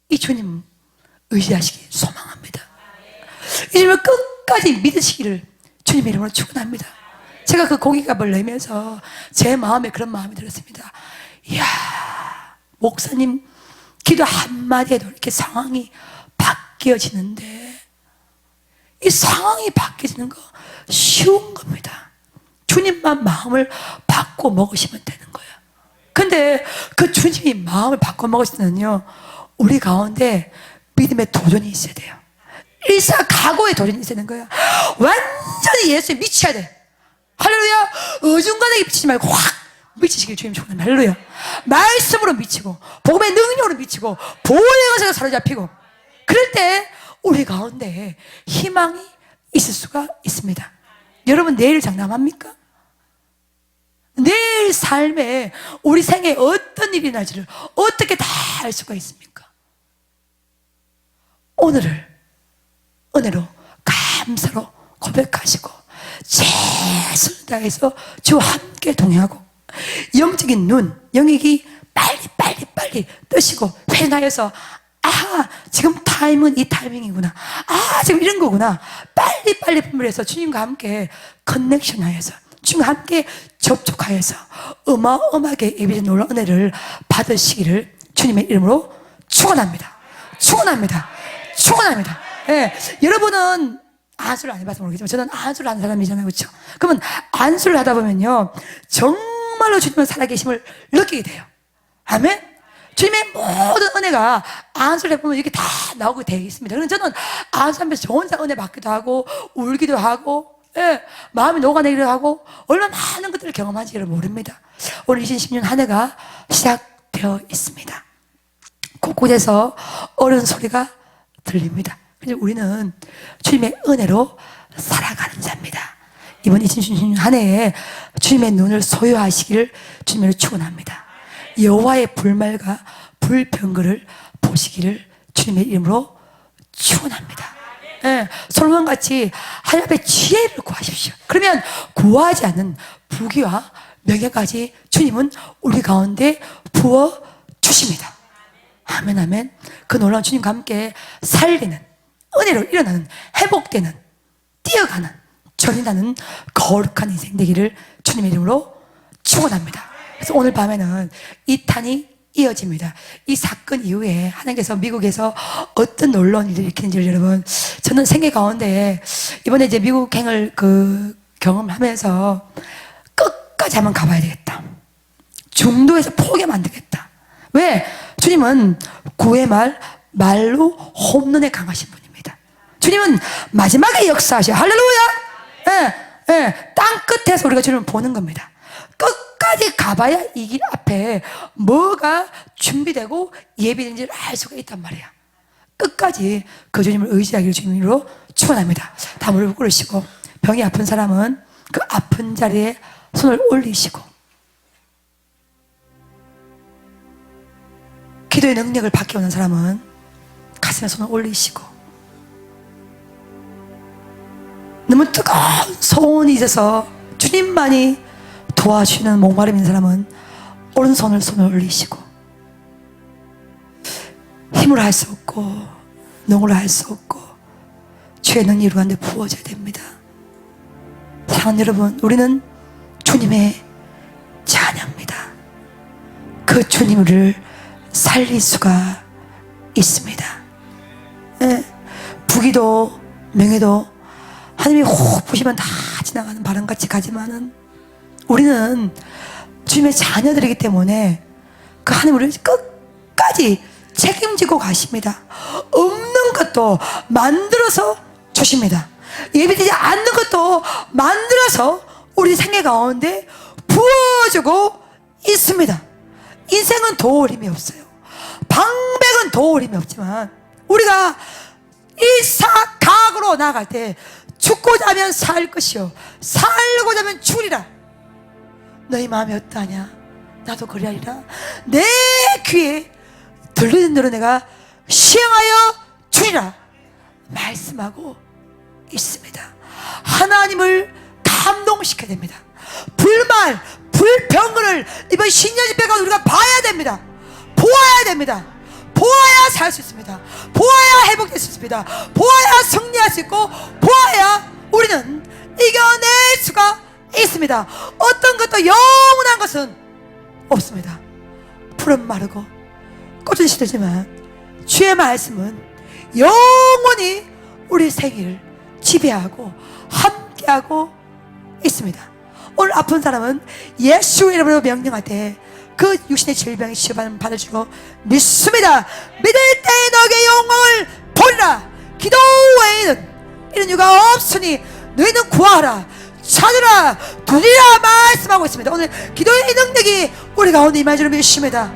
이 주님 의지하시기 소망합니다. 이 주님을 끝까지 믿으시기를 주님의 이름으로 축원합니다. 제가 그 고깃값을 내면서 제 마음에 그런 마음이 들었습니다. 이야, 목사님 기도 한마디에도 이렇게 상황이 바뀌어지는데, 이 상황이 바뀌어지는 거 쉬운 겁니다. 주님만 마음을 바꿔 먹으시면 되는 거예요. 근데 그 주님이 마음을 바꿔 먹으시면요, 우리 가운데 믿음의 도전이 있어야 돼요. 일사각오의 도전이 있어야 되는 거예요. 완전히 예수에 미쳐야 돼. 할렐루야. 어중간하게 미치지 말고 확 미치시길 주님 축원합니다. 할렐루야. 말씀으로 미치고 복음의 능력으로 미치고 보호의 것에 사로잡히고, 그럴 때 우리 가운데 희망이 있을 수가 있습니다. 여러분, 내일 장담합니까? 내일 삶에 우리 생에 어떤 일이 날지를 어떻게 다 알 수가 있습니까? 오늘을 은혜로 감사로 고백하시고 최선을 다해서 주와 함께 동행하고, 영적인 눈, 영역이 빨리 뜨시고 회나여서, 아, 지금 타임은 이 타이밍이구나, 아, 지금 이런 거구나, 빨리 분별해서 주님과 함께 커넥션하여서 주님과 함께 접촉하여서 어마어마하게 예비된 놀라운 은혜를 받으시기를 주님의 이름으로 축원합니다. 축원합니다. 축원합니다. 예, 여러분은 안수를 안 해봐서 모르겠지만 저는 안수를 하는 사람이잖아요. 그렇죠? 그러면 안수를 하다 보면요, 정말로 주님의 살아계심을 느끼게 돼요. 아멘? 주님의 모든 은혜가 안수를 해보면 이렇게 다 나오게 되어 있습니다. 그래서 저는 안수하면서 저 혼자 은혜 받기도 하고 울기도 하고, 예, 마음이 녹아내기도 하고 얼마나 많은 것들을 경험한지를 모릅니다. 오늘 2010년 한 해가 시작되어 있습니다. 곳곳에서 어려운 소리가 들립니다. 그래서 우리는 주님의 은혜로 살아가는 자입니다. 이번 2016년 한 해에 주님의 눈을 소유하시기를 주님을 축원합니다. 여호와의 불말과 불병거를 보시기를 주님의 이름으로 축원합니다. 예, 솔로몬같이 하나님 앞에 지혜를 구하십시오. 그러면 구하지 않는 부귀와 명예까지 주님은 우리 가운데 부어 주십니다. 아멘, 아멘. 그 놀라운 주님과 함께 살리는, 은혜로 일어나는, 회복되는, 뛰어가는, 전인하는 거룩한 인생 되기를 주님의 이름으로 축원합니다. 그래서 오늘 밤에는 이 탄이 이어집니다. 이 사건 이후에 하나님께서 미국에서 어떤 놀라운 일을 일으키는지를 여러분, 저는 생애 가운데 이번에 이제 미국행을 경험하면서 끝까지 한번 가봐야 되겠다. 중도에서 포기하면 안 되겠다. 왜? 주님은 구의 말로 홈런에 강하신 분입니다. 주님은 마지막에 역사하셔. 할렐루야! 예, 예. 땅 끝에서 우리가 주님을 보는 겁니다. 끝까지 가봐야 이 길 앞에 뭐가 준비되고 예비된지를 알 수가 있단 말이야. 끝까지 그 주님을 의지하기를 주님으로 축원합니다. 다 무릎 꿇으시고, 병이 아픈 사람은 그 아픈 자리에 손을 올리시고, 기도의 능력을 받기 원하는 사람은 가슴에 손을 올리시고, 너무 뜨거운 소원이 있어서 주님만이 도와주시는 목마름 있는 사람은 오른손을 손을 올리시고, 힘으로 할 수 없고 능으로 할 수 없고 주의 능력이 우리한테 부어져야 됩니다. 사랑하는 여러분, 우리는 주님의 자녀입니다. 그 주님을 살릴 수가 있습니다. 예, 부귀도 명예도 하나님이 호흡 부시면 다 지나가는 바람같이 가지만은, 우리는 주님의 자녀들이기 때문에 그 하나님 우리를 끝까지 책임지고 가십니다. 없는 것도 만들어서 주십니다. 예비되지 않는 것도 만들어서 우리 생애 가운데 부어주고 있습니다. 인생은 도울 힘이 없어요. 방백은 도울 힘이 없지만 우리가 일사각오로 나아갈 때 죽고자 하면 살 것이요 살고자 하면 죽으리라. 너희 마음이 어떠하냐? 나도 그리하리라. 내 귀에 들리는 대로 내가 시행하여 주리라 말씀하고 있습니다. 하나님을 감동시켜야 됩니다. 불말, 불평을 이번 신년 집회가 우리가 봐야 됩니다. 보아야 됩니다. 보아야 살 수 있습니다. 보아야 회복될 수 있습니다. 보아야 승리할 수 있고, 보아야 우리는 이겨낼 수가 있습니다. 어떤 것도 영원한 것은 없습니다. 풀은 마르고 꽃은 시들지만 주의 말씀은 영원히 우리 생일을 지배하고 함께하고 있습니다. 오늘 아픈 사람은 예수 이름으로 명령할 때 그 육신의 질병이 치유받는 받을 줄로 믿습니다. 믿을 때 너에게 영광을 보리라. 기도 외에는 이런 이유가 없으니 너희는 구하라, 찾으라, 두드리라 말씀하고 있습니다. 오늘 기도의 능력이 우리 가운데 임할 줄을 믿습니다.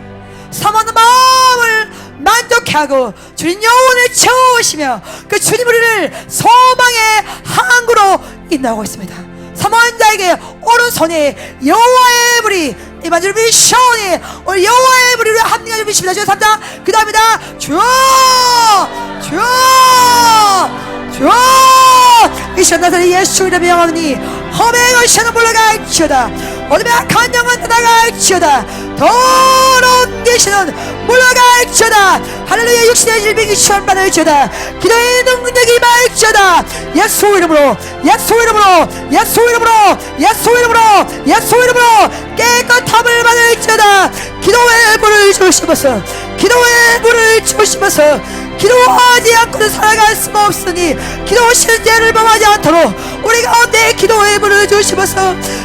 사모하는 마음을 만족해 하고 주님 영혼을 채우시며 그 주님 우리를 소망의 항구로 인도하고 있습니다. 사모하는 자에게 오른손에 여호와의 불이 임한 줄을 믿사오니 오늘 여호와의 불이 우리 합력해 줄 믿습니다. 주여 삼다 그 다음이다. 주여 주여 주여 이 시간 나사렛 예수 이름의 명하니 험의 것이는 물러갈지어다. 어둠의 악한 영은 떠나갈지어다. 더러운 계시는 물러갈지어다. 할렐루야. 육신의 질병이 치유받을지어다. 기도의 능력이 임할지어다. 예수 이름으로 예수 이름으로 예수 이름으로 예수 이름으로 예수 이름으로 깨끗함을 받을지어다. 기도의 물을 주시면서 기도의 물을 주시면서 기도하지 않고는 살아갈 수가 없으니 기도하시는 죄를 범하지 않도록 우리 가운데 기도의 물을 주시면서